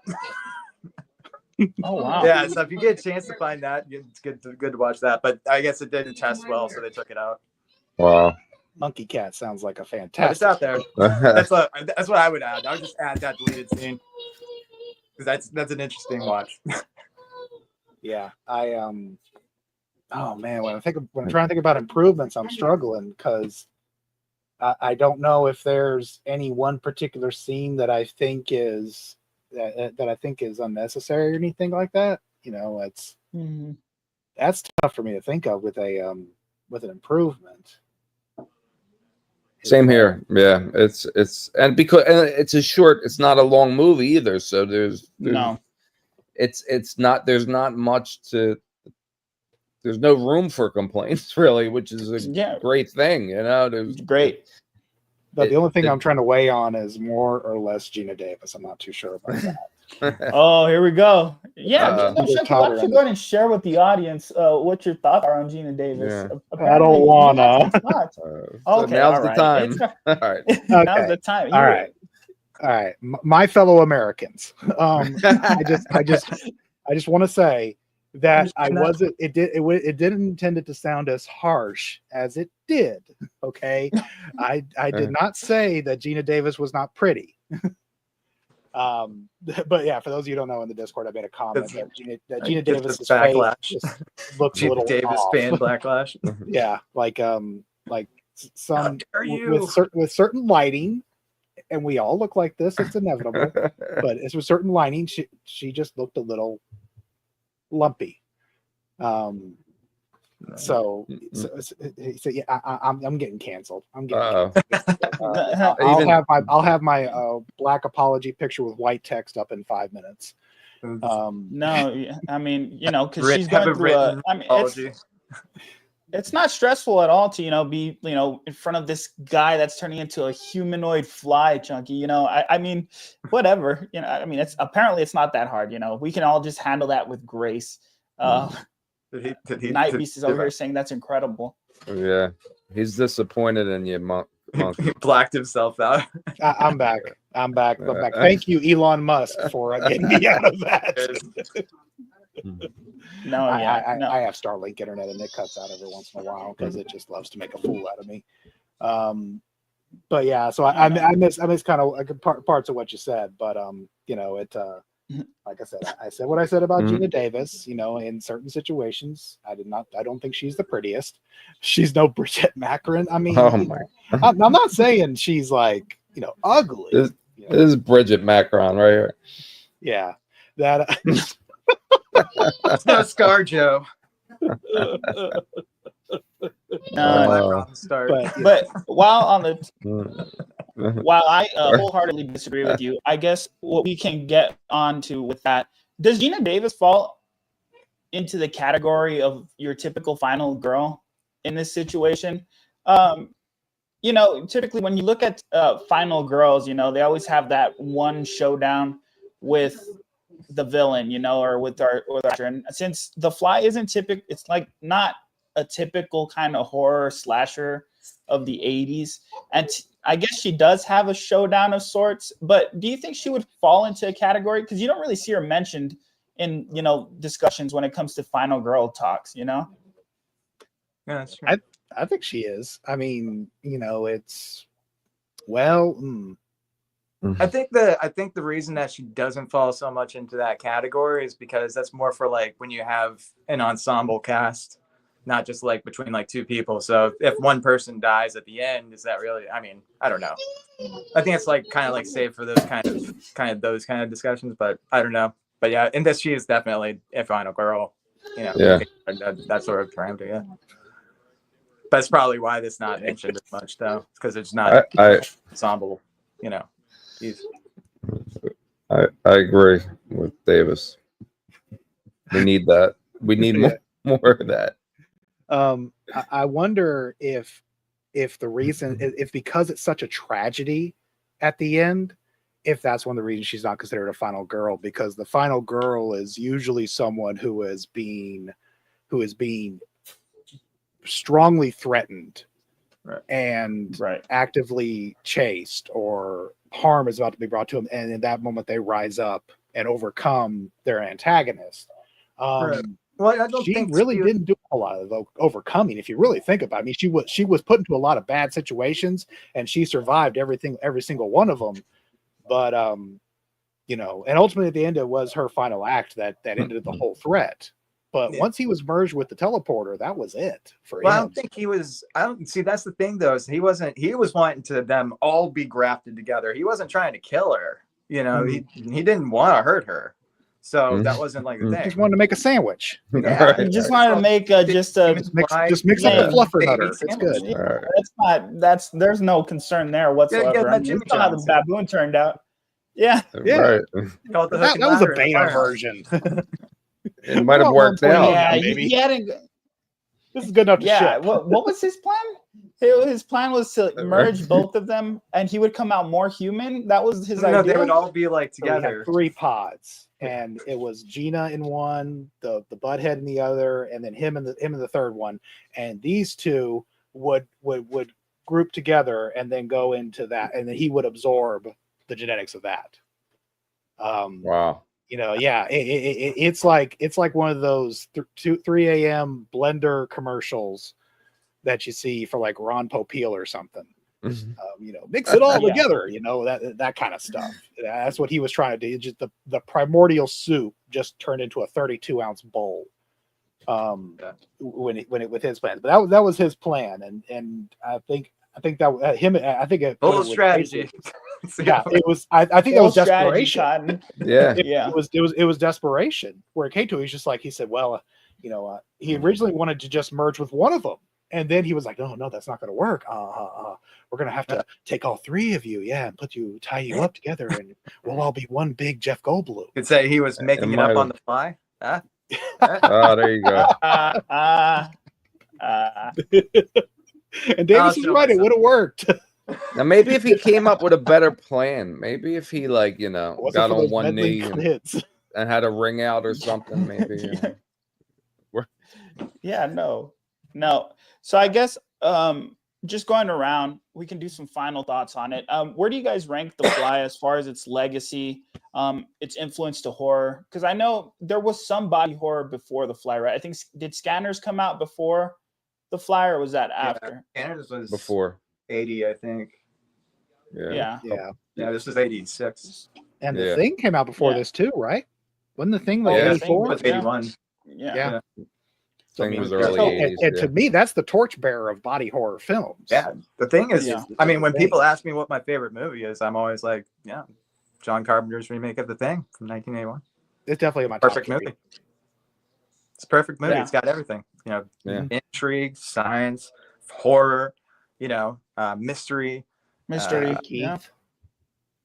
Oh wow! Yeah, so if you get a chance to find that, it's good to watch that. But I guess it didn't test well, so they took it out. Wow. Monkey Cat sounds like a But it's fantastic. out there. That's what I would add. I would just add that deleted scene, because that's an interesting watch. Yeah, oh man, when I'm trying to think about improvements, I'm struggling because I don't know if there's any one particular scene that I think is unnecessary or anything like that. You know, that's tough for me to think of with an improvement. Same here. Yeah, it's and because it's it's not a long movie either, so there's No, it's not, there's not much to, there's no room for complaints really, which is a great thing, you know. There's great. But the only thing I'm trying to weigh on is more or less Gina Davis. I'm not too sure about that. Oh, here we go. Yeah, why Just don't you go ahead and share with the audience what your thoughts are on Gina Davis? Yeah. I don't wanna. So Okay, now's all the right. time. All right. Now's the time. All right. My fellow Americans. I just want to say that it didn't intend it to sound as harsh as it did. Okay. I did not say that Gina Davis was not pretty. But yeah, for those of you who don't know, in the Discord, I made a comment that Gina Davis' face just looks Gina a little Davis off. fan backlash. Yeah, like some How dare you? with certain lighting, and we all look like this. It's inevitable, but it's with certain lighting, she just looked a little lumpy. So yeah, I'm getting canceled. I'm getting canceled. I'll have my black apology picture with white text up in 5 minutes. No, I mean, you know, because she's going through it's not stressful at all to, be, in front of this guy that's turning into a humanoid fly, Chunky. I mean, whatever. I mean, it's not that hard. We can all just handle that with grace. Night Beast is over here saying that's incredible. Yeah, he's disappointed in you, Monk. He blacked himself out. I'm back. Thank you, Elon Musk, for getting me out of that. No, I have Starlink internet, and it cuts out every once in a while because it just loves to make a fool out of me. But yeah, so I miss kind of parts of what you said, but like I said what I said about Gina Davis. In certain situations, I don't think she's the prettiest. She's no Bridget Macron. I mean, I'm not saying she's like ugly. This is Bridget Macron right here. Yeah, that. It's no ScarJo. But while I wholeheartedly disagree with you, I guess what we can get onto with that, does Gina Davis fall into the category of your typical final girl in this situation? Typically when you look at final girls, they always have that one showdown with the villain, or with our and since The Fly isn't typical, it's like not a typical kind of horror slasher of the 80s, and I guess she does have a showdown of sorts, but do you think she would fall into a category, because you don't really see her mentioned in discussions when it comes to final girl talks? Yeah, that's true. I think she is. I mean, it's well. I think the reason that she doesn't fall so much into that category is because that's more for like when you have an ensemble cast, not just like between like two people. So if one person dies at the end, is that really? I mean, I don't know. I think it's like kind of like safe for those kind of discussions, but I don't know. But yeah, and she is definitely a final girl. you know, Yeah. that sort of parameter. Yeah. That's probably why it's not mentioned as much, though, because it's not ensemble, you know. I agree with Davis. We need that. We need more of that. I wonder if the reason, if because it's such a tragedy at the end, if that's one of the reasons she's not considered a final girl, because the final girl is usually someone who is being strongly threatened and actively chased, or harm is about to be brought to them, and in that moment they rise up and overcome their antagonist. Well, I don't she think really didn't do a lot of overcoming. If you really think about it, I mean, she was put into a lot of bad situations, and she survived every single one of them. But you know, and ultimately at the end, it was her final act that ended the whole threat. But once he was merged with the teleporter, that was it for him. I don't think he was. I don't see. That's the thing, though. Is he wasn't. He was wanting to them all be grafted together. He wasn't trying to kill her. You know, he didn't want to hurt her. So that wasn't like the thing. He just wanted to make a sandwich. Yeah, he just wanted to make just mix up the fluffer nutter. It's good. Yeah, there's no concern there whatsoever. I mean, how the baboon turned out. Yeah. Right. That was a beta version. It might have worked out. Yeah, maybe. This is good enough to ship. What was his plan? His plan was to merge both of them, and he would come out more human. That was his idea. They would all be like together. So we had 3 pods, and it was Gina in one, the butthead in the other, and then him in the third one. And these two would group together and then go into that, and then he would absorb the genetics of that. Wow. You know, yeah, it's like one of those 3 a.m. blender commercials that you see for like Ron Popeil or something. You know, mix it all together. You know, that kind of stuff. That's what he was trying to do. Just the primordial soup just turned into a 32-ounce bowl. With his plan, but that was his plan, and I think that him. I think it full strategy. Yeah, it was. I think that was desperation. Yeah, It was desperation. Where it came to, he's just like, he said, well, you know, he originally wanted to just merge with one of them, and then he was like, no, that's not going to work. We're going to have to take all 3 of you, and tie you up together, and we'll all be one big Jeff Goldblum. You could say he was making it up on the fly. Oh, there you go. And Davis is right. It would have worked. Now, maybe if he came up with a better plan, maybe if he got on one knee and had a ring out or something, maybe. No. So I guess just going around, we can do some final thoughts on it. Where do you guys rank The Fly as far as its legacy, its influence to horror? Because I know there was some body horror before The Fly, right? I think, did Scanners come out before The Fly, or was that after? Scanners was before 80, I think. Yeah. This was 86. And the Thing came out before this too, right? Wasn't the Thing like 84? It was 81. Yeah. So, Thing was early 80s, and to me, that's the torchbearer of body horror films. Yeah. The Thing is, I mean, when people ask me what my favorite movie is, I'm always like, John Carpenter's remake of The Thing from 1981. It's definitely my perfect movie. It's a perfect movie. Yeah. It's got everything. You know, intrigue, science, horror. You know, mystery. Keith.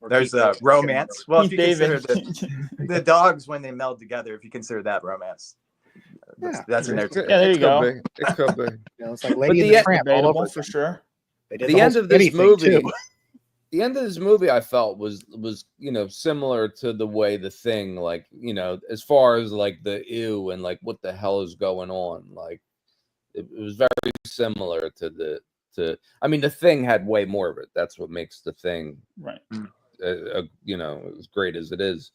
There's a romance. Well, if you consider the dogs when they meld together, if you consider that romance, that's in there. Yeah, there you go. It could be. It's like Lady and the Tramp all over for sure. The end of this movie. The end of this movie, I felt was similar to the way The Thing, as far as the ew and what the hell is going on, it was very similar to I mean, The Thing had way more of it. That's what makes The Thing right. As great as it is.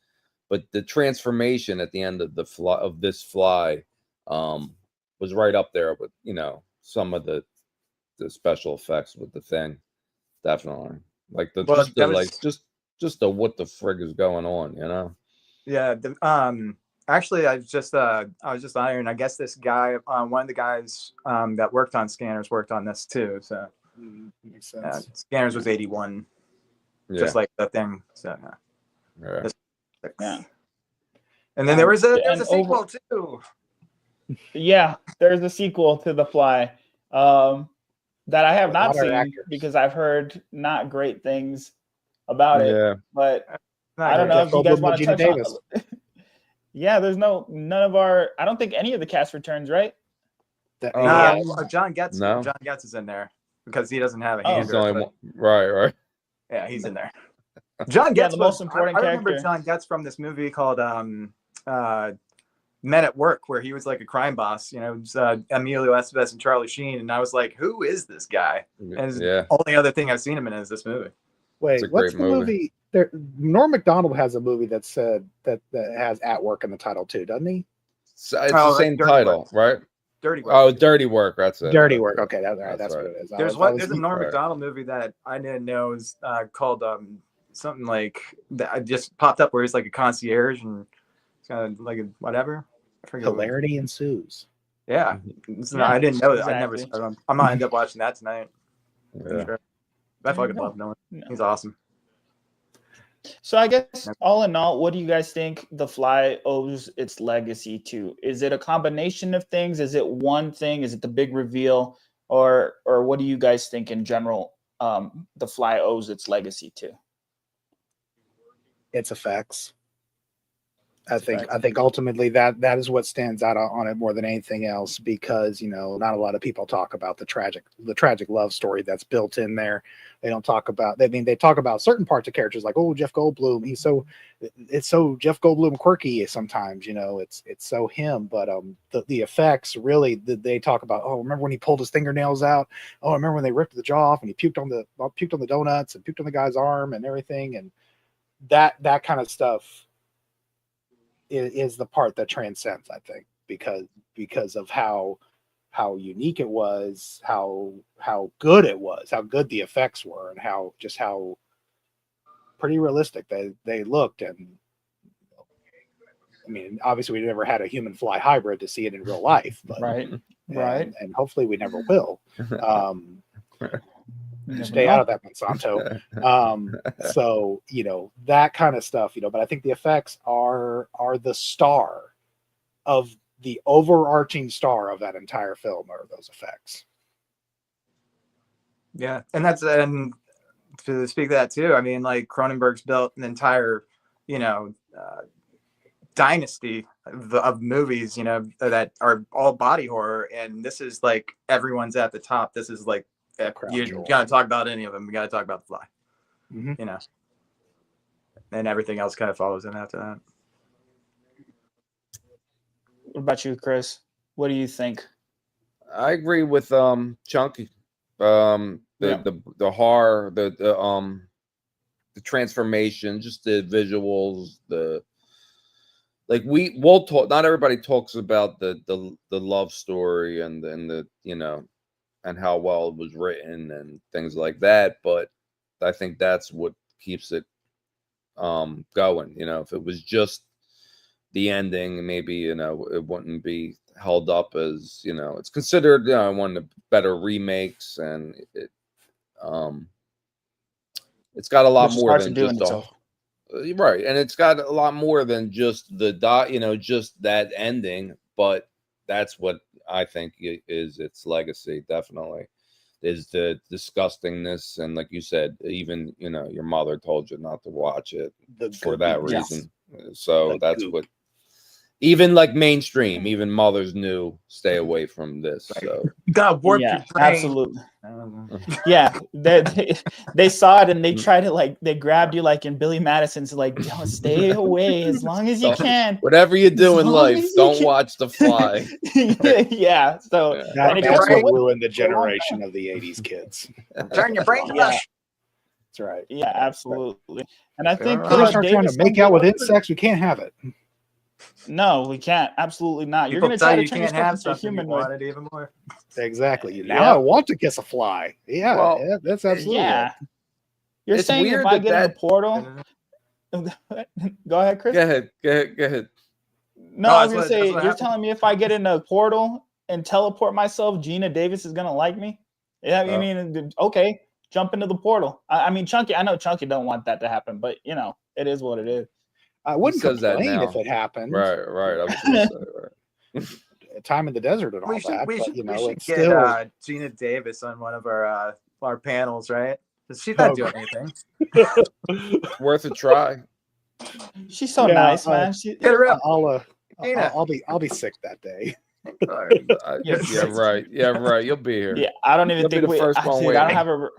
But the transformation at the end of this fly was right up there with some of the special effects with The Thing, definitely. What the frig is going on, Yeah. Actually, I was just iron. I guess this guy, one of the guys that worked on Scanners worked on this too. So makes sense. Scanners was 81, just like The Thing. So yeah. And then there's a sequel too. Yeah, there's a sequel to The Fly that I have not Without our seen actors. because I've heard not great things about it. Yeah. But Not I don't great. know Jeff if you guys Goldblum want and to Gina touch on. Davis. Yeah, there's none of our. I don't think any of the cast returns, right? Yeah. John Getz. No. John Getz is in there because he doesn't have a Oh. hand. He's the only one. Right. Yeah, he's in there. John Yeah, Getz the most was. important I remember character. John Getz from this movie called Men at Work, where he was like a crime boss. You know, it was, Emilio Estevez and Charlie Sheen, and I was like, "Who is this guy?" And Yeah. the only other thing I've seen him in is this movie. Wait, a what's great the movie? There, Norm Macdonald has a movie that said that has "At Work" in the title too, doesn't he? So it's Oh, the same Dirty title, Work. right? Dirty Work. Oh, Dirty Work. That's it. Dirty That's Work. it. Okay, that's right. That's right. what it is. There's a Norm Right. Macdonald movie that I didn't know is called something like that. I just popped up where he's like a concierge and it's kind of like a whatever. I forget what it is. Hilarity ensues. Yeah, Yeah, I didn't know that. I never. exactly. I'm gonna end up watching that tonight. Yeah. Sure. I There you fucking go. love Nolan. No. He's awesome. So I guess all in all, what do you guys think The Fly owes its legacy to? Is it a combination of things? Is it one thing? Is it the big reveal? Or what do you guys think in general The Fly owes its legacy to? Its effects. I think ultimately that is what stands out on it more than anything else, because not a lot of people talk about the tragic love story that's built in there. They don't talk about. They talk about certain parts of characters like, oh, Jeff Goldblum. It's so Jeff Goldblum quirky sometimes. It's so him. But the effects really they talk about. Oh, remember when he pulled his fingernails out? Oh, remember when they ripped the jaw off and he puked on the donuts and puked on the guy's arm and everything, and that kind of stuff is the part that transcends, I think, because of how unique it was, how good it was, how good the effects were, and how pretty realistic they looked. And I mean, obviously we never had a human fly hybrid to see it in real life, but Right. and hopefully we never will. Never Stay know. out of that, Monsanto. So that kind of stuff, but I think the effects are the star of the overarching star of that entire film are those effects. Yeah, and to speak to that too. I mean, like Cronenberg's built an entire, dynasty of movies, that are all body horror, and this is like everyone's at the top. This is like you got to talk about any of them. You got to talk about The Fly, Mm-hmm. And everything else kind of follows in after that. What about you, Chris? What do you think? I agree with Chunky. The horror, the transformation, just the visuals, we'll talk. Not everybody talks about the love story and the and how well it was written and things like that. But I think that's what keeps it going. If it was just the ending, maybe it wouldn't be held up as it's considered one of the better remakes, and it's got a lot Which is more hard to than do in just itself. right, and it's got a lot more than just just that ending. But that's what I think is its legacy. Definitely is the disgustingness, and like you said, even your mother told you not to watch it for that reason. So that's what. Even like mainstream, even mothers knew stay away from this. So God, warp your brain. Absolutely. Yeah, they saw it and they tried to they grabbed you like in Billy Madison's stay away as long as you can. Whatever you do in life, don't can. watch The Fly. Yeah, so That's what ruined the generation of the '80s kids. Turn your brain to mush. That's right. Yeah, absolutely. And I think We're gonna start trying to make out with insects. We can't have it. No, we can't. Absolutely not. You're People going to tell try to you turn can't yourself have into a something you humanoid. wanted even more. Exactly. Now I want to kiss a fly. Yeah, Well, that's absolutely Yeah. You're It's saying weird if I that get in that- the portal, go ahead, Chris. Go ahead. No, No, I was that's gonna what say you're happened. telling me if I get in a portal and teleport myself, Gina Davis is gonna like me. Yeah, I mean, okay, jump into the portal. I mean, Chunky. I know Chunky don't want that to happen, but it is what it is. I wouldn't says that complain now. if it happened. Right. I was gonna say, right. time in the desert and all We should that. we But should you we know, should it's get still Gina Davis on one of our panels, right? 'Cause she's not Oh, doing anything. Worth a try. She's so Yeah, nice, man. She, Get her up, I'll, Gina. I'll be sick that day. Yeah, right. Yeah, right. You'll be here. yeah, I don't even You'll be think the first one dude, I don't waiting. have a.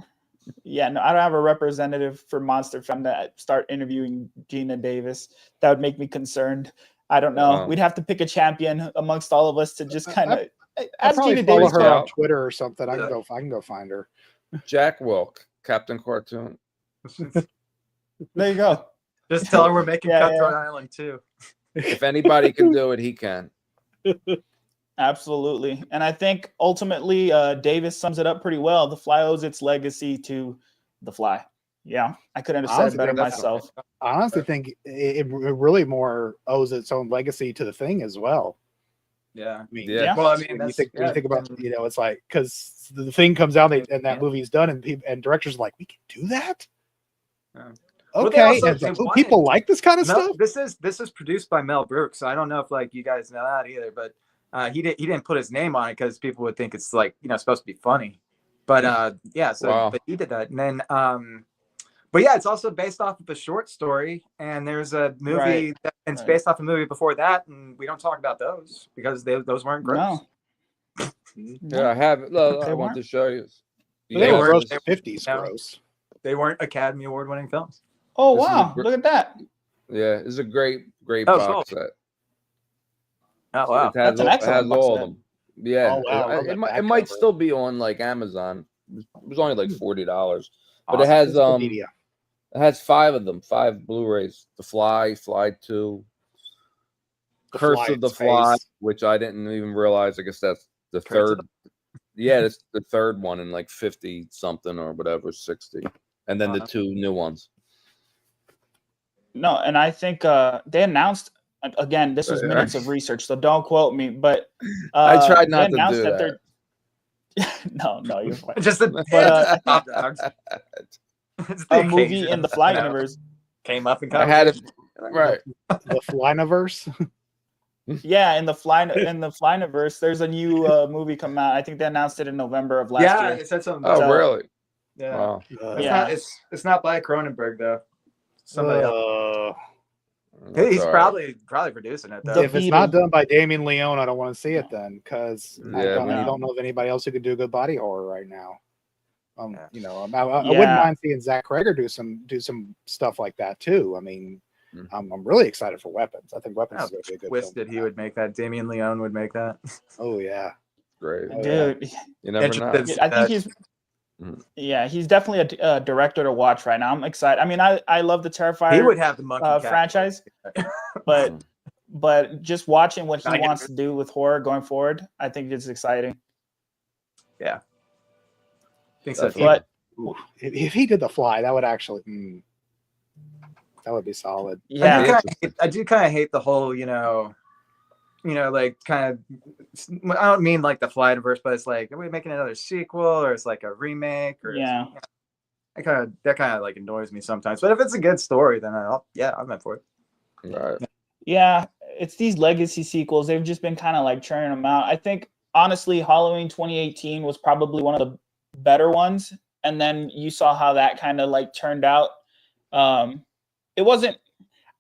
Yeah, no, I don't have a representative for MonsterFam to start interviewing Gina Davis. That would make me concerned. I don't know. Wow. We'd have to pick a champion amongst all of us to just kind of I ask probably Gina follow Davis. her to- on Twitter or something. I can go find her. Jack Wilk, Captain Cartoon. There you go. Just tell her we're making Yeah, Cutthroat Island too. If anybody can do it, he can. Absolutely. And I think ultimately Davis sums it up pretty well. The Fly owes its legacy to the Fly. Yeah, I couldn't have said it Honestly, better that's- myself. I honestly think it really more owes its own legacy to the Thing as well. Yeah. I mean, Yeah. Well, I mean, when you that's, think, when yeah, you think about, and- you know, it's like because the Thing comes out and that Yeah. movie's done, and people and directors are like, we can do that. Yeah. Well, they Okay, also- and it's they like, oh, wanted- people like this kind of Mel, stuff. this is produced by Mel Brooks, so I don't know if like you guys know that either, but he didn't put his name on it because people would think it's like supposed to be funny, but yeah, so Wow. but he did that, and then but yeah, it's also based off of a short story, and there's a movie Right. and it's Right. based off a movie before that, and we don't talk about those because those weren't gross. No. Yeah, I have it. Look, They I want weren't. to show you. But they They were were- gross they- 50s no. gross. They weren't Academy Award winning films. Oh This is a wow! gr- Look at that. Yeah, it's a great Oh, box set. Oh wow, It has, That's an it excellent has box all of set. them. Yeah, Oh, wow, I love it that might back cover. still be on like Amazon. It was only like $40, but Awesome. it has Physical media. it has 5 of them, 5 Blu-rays. The Fly, Fly 2, The Curse Fly of in the Fly, Space. which I didn't even realize. I guess that's the Curse of third. Yeah, it's the third one in like 50 something or whatever, 60, and then the Uh-huh. 2 new ones. No, and I think they announced again. This was minutes of research, so don't quote me. But I tried they not to announced do that. they're. No, you're fine. Just the But, hot dogs. It's the A movie occasion, in the Fly you know, universe. came up in I had it right. The Flyniverse. Yeah, in the Flyniverse, there's a new movie come out. I think they announced it in November of last Yeah, year. it said something. Oh, about really? Yeah. Wow. It's Yeah. not. It's not by Cronenberg though. Somebody else. That's He's all right. probably producing it though. The If it's not Beetle. done by Damien Leone, I don't want to see it then, because I Yeah, don't know of anybody else who could do good body horror right now. Yeah. You know, I wouldn't Yeah. mind seeing Zach Kreger do some stuff like that too. I mean, Mhm. I'm really excited for Weapons. I think Weapons How is going to be a good twisted film. he would make that. Damian Leone would make that. Oh yeah, Great. Oh, yeah. Dude, You never know. Interested. I think he's. Mhm. Yeah, he's definitely a director to watch right now. I'm excited. I mean, I love the Terrifier He would have the monkey cat. franchise, but just watching what he I get wants it. to do with horror going forward, I think it's exciting. Think so. Definitely. But Ooh, if he did The Fly, that would actually that would be solid. yeah, I do kind of hate the whole, like kind of. I don't mean like the Flyverse, but it's like, are we making another sequel, or it's like a remake, or yeah. that kind of like annoys me sometimes. But if it's a good story, then I'm in for it. Right. Yeah, it's these legacy sequels. They've just been kind of like churning them out. I think honestly, Halloween 2018 was probably one of the better ones, and then you saw how that kind of like turned out. It wasn't.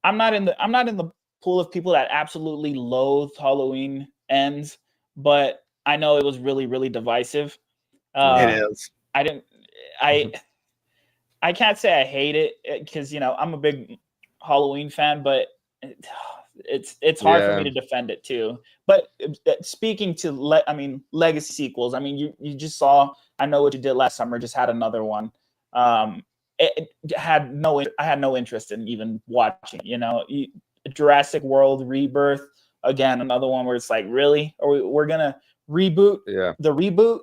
I'm not in the pool of people that absolutely loathe Halloween Ends, but I know it was really, really divisive. It is. I didn't. I can't say I hate it because I'm a big Halloween fan, but it's hard for me to defend it too. But speaking to legacy sequels, I mean you just saw I Know What You Did Last Summer just had another one. I had no interest in even watching. Jurassic World Rebirth, again, another one where it's like, really, we're gonna reboot the reboot.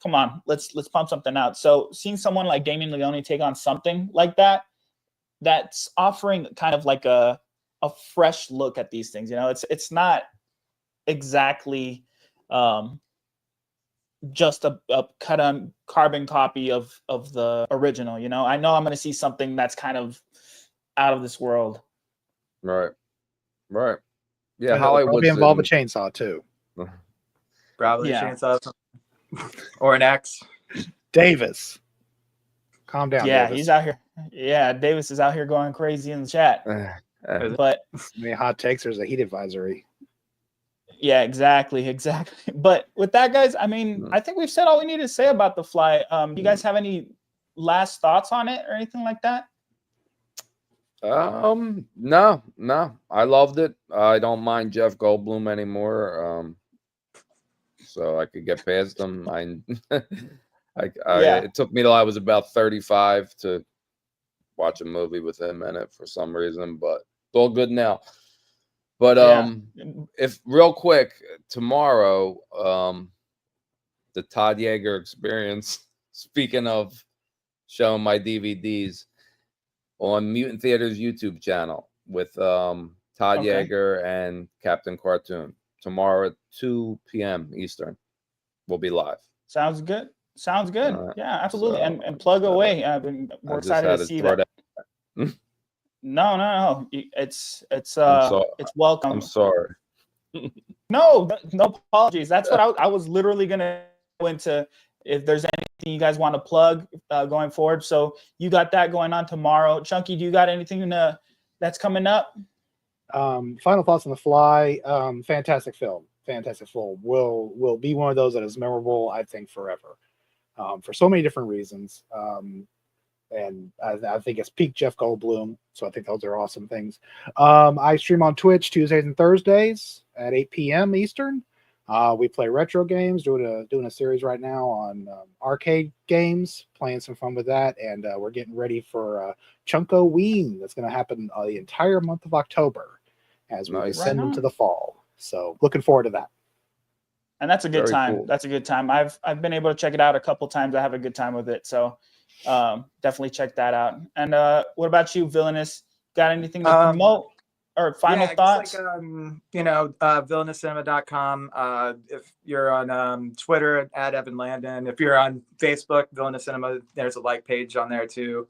Come on, let's pump something out. So seeing someone like Damien Leone take on something like that's offering kind of like a fresh look at these things. It's not exactly just a cut on carbon copy of the original. I know I'm going to see something that's kind of out of this world. Right. Yeah, And it'll Hollywood's probably involve a in- chainsaw too. Probably Yeah. a chainsaw or an axe. Davis, calm down. Yeah, Davis. he's out here. Yeah, Davis is out here going crazy in the chat. But I mean, hot takes. There's a heat advisory. yeah, exactly. But with that, guys, I mean, I think we've said all we need to say about The Fly. You guys have any last thoughts on it or anything like that? No. I loved it. I don't mind Jeff Goldblum anymore. So I could get past him. Yeah. It took me till I was about 35 to watch a movie with him in it for some reason, but it's all good now. But if real quick, tomorrow, the Todd Yeager Experience, speaking of showing my DVDs on Mutant Theater's YouTube channel with Todd Yeager and Captain Cartoon. Tomorrow at 2 p.m. Eastern, we'll be live. Sounds good. Yeah, absolutely. So, and plug away. We're excited to see that. No. It's welcome. I'm sorry. No apologies. That's what I was literally gonna go into. If there's anything you guys want to plug going forward, so you got that going on tomorrow. Chunky, do you got anything that's coming up? Final thoughts on The Fly. Fantastic film. Will be one of those that is memorable, I think, forever, for so many different reasons. And I think it's peak Jeff Goldblum, so I think those are awesome things. I stream on Twitch Tuesdays and Thursdays at 8 p.m. Eastern. We play retro games, doing a series right now on arcade games, playing some fun with that, and we're getting ready for Chunko-ween that's going to happen the entire month of October as we descend into the fall. So looking forward to that. And that's a good time. Cool. That's a good time. I've been able to check it out a couple times. I have a good time with it. So definitely check that out. And what about you, Villainous? Got anything to promote or final thoughts? VillainousCinema.com. If you're on Twitter at Evan Landon, if you're on Facebook, Villainous Cinema, there's a like page on there too.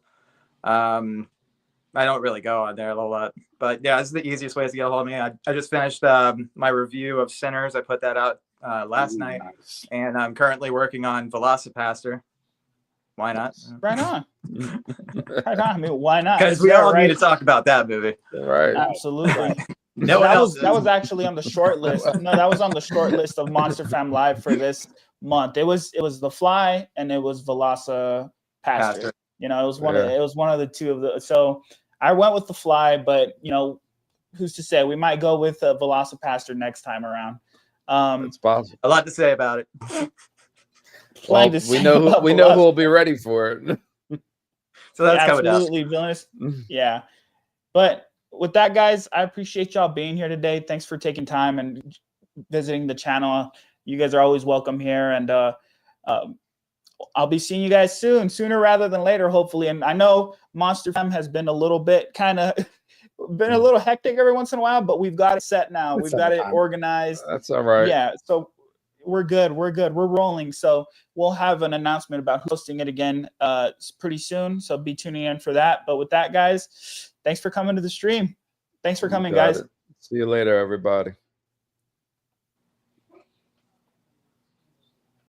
I don't really go on there a lot, but yeah, this is the easiest way to get a hold of me. I just finished my review of Sinners. I put that out last night, and I'm currently working on Velocipaster. Why not? Right on. I mean, why not? Because we all need to talk about that movie. Right. Absolutely. No, that was actually on the short list. No, that was on the short list of MonsterFam Live for this month. It was The Fly and it was Velocipaster. You know, it was one of the two of the. So I went with The Fly, but who's to say? We might go with Velocipaster next time around. It's possible. A lot to say about it. Well, we know who will be ready for it. So that's coming up. Absolutely, Villainous. Yeah. But with that, guys, I appreciate y'all being here today. Thanks for taking time and visiting the channel. You guys are always welcome here. And I'll be seeing you guys sooner rather than later, hopefully. And I know MonsterFam has been a little bit been a little hectic every once in a while, but we've got it set now. We've got it organized. That's all right. Yeah. So we're good. We're rolling. So we'll have an announcement about hosting it again pretty soon. So be tuning in for that. But with that, guys, thanks for coming to the stream. Thanks for coming, guys. See you later, everybody.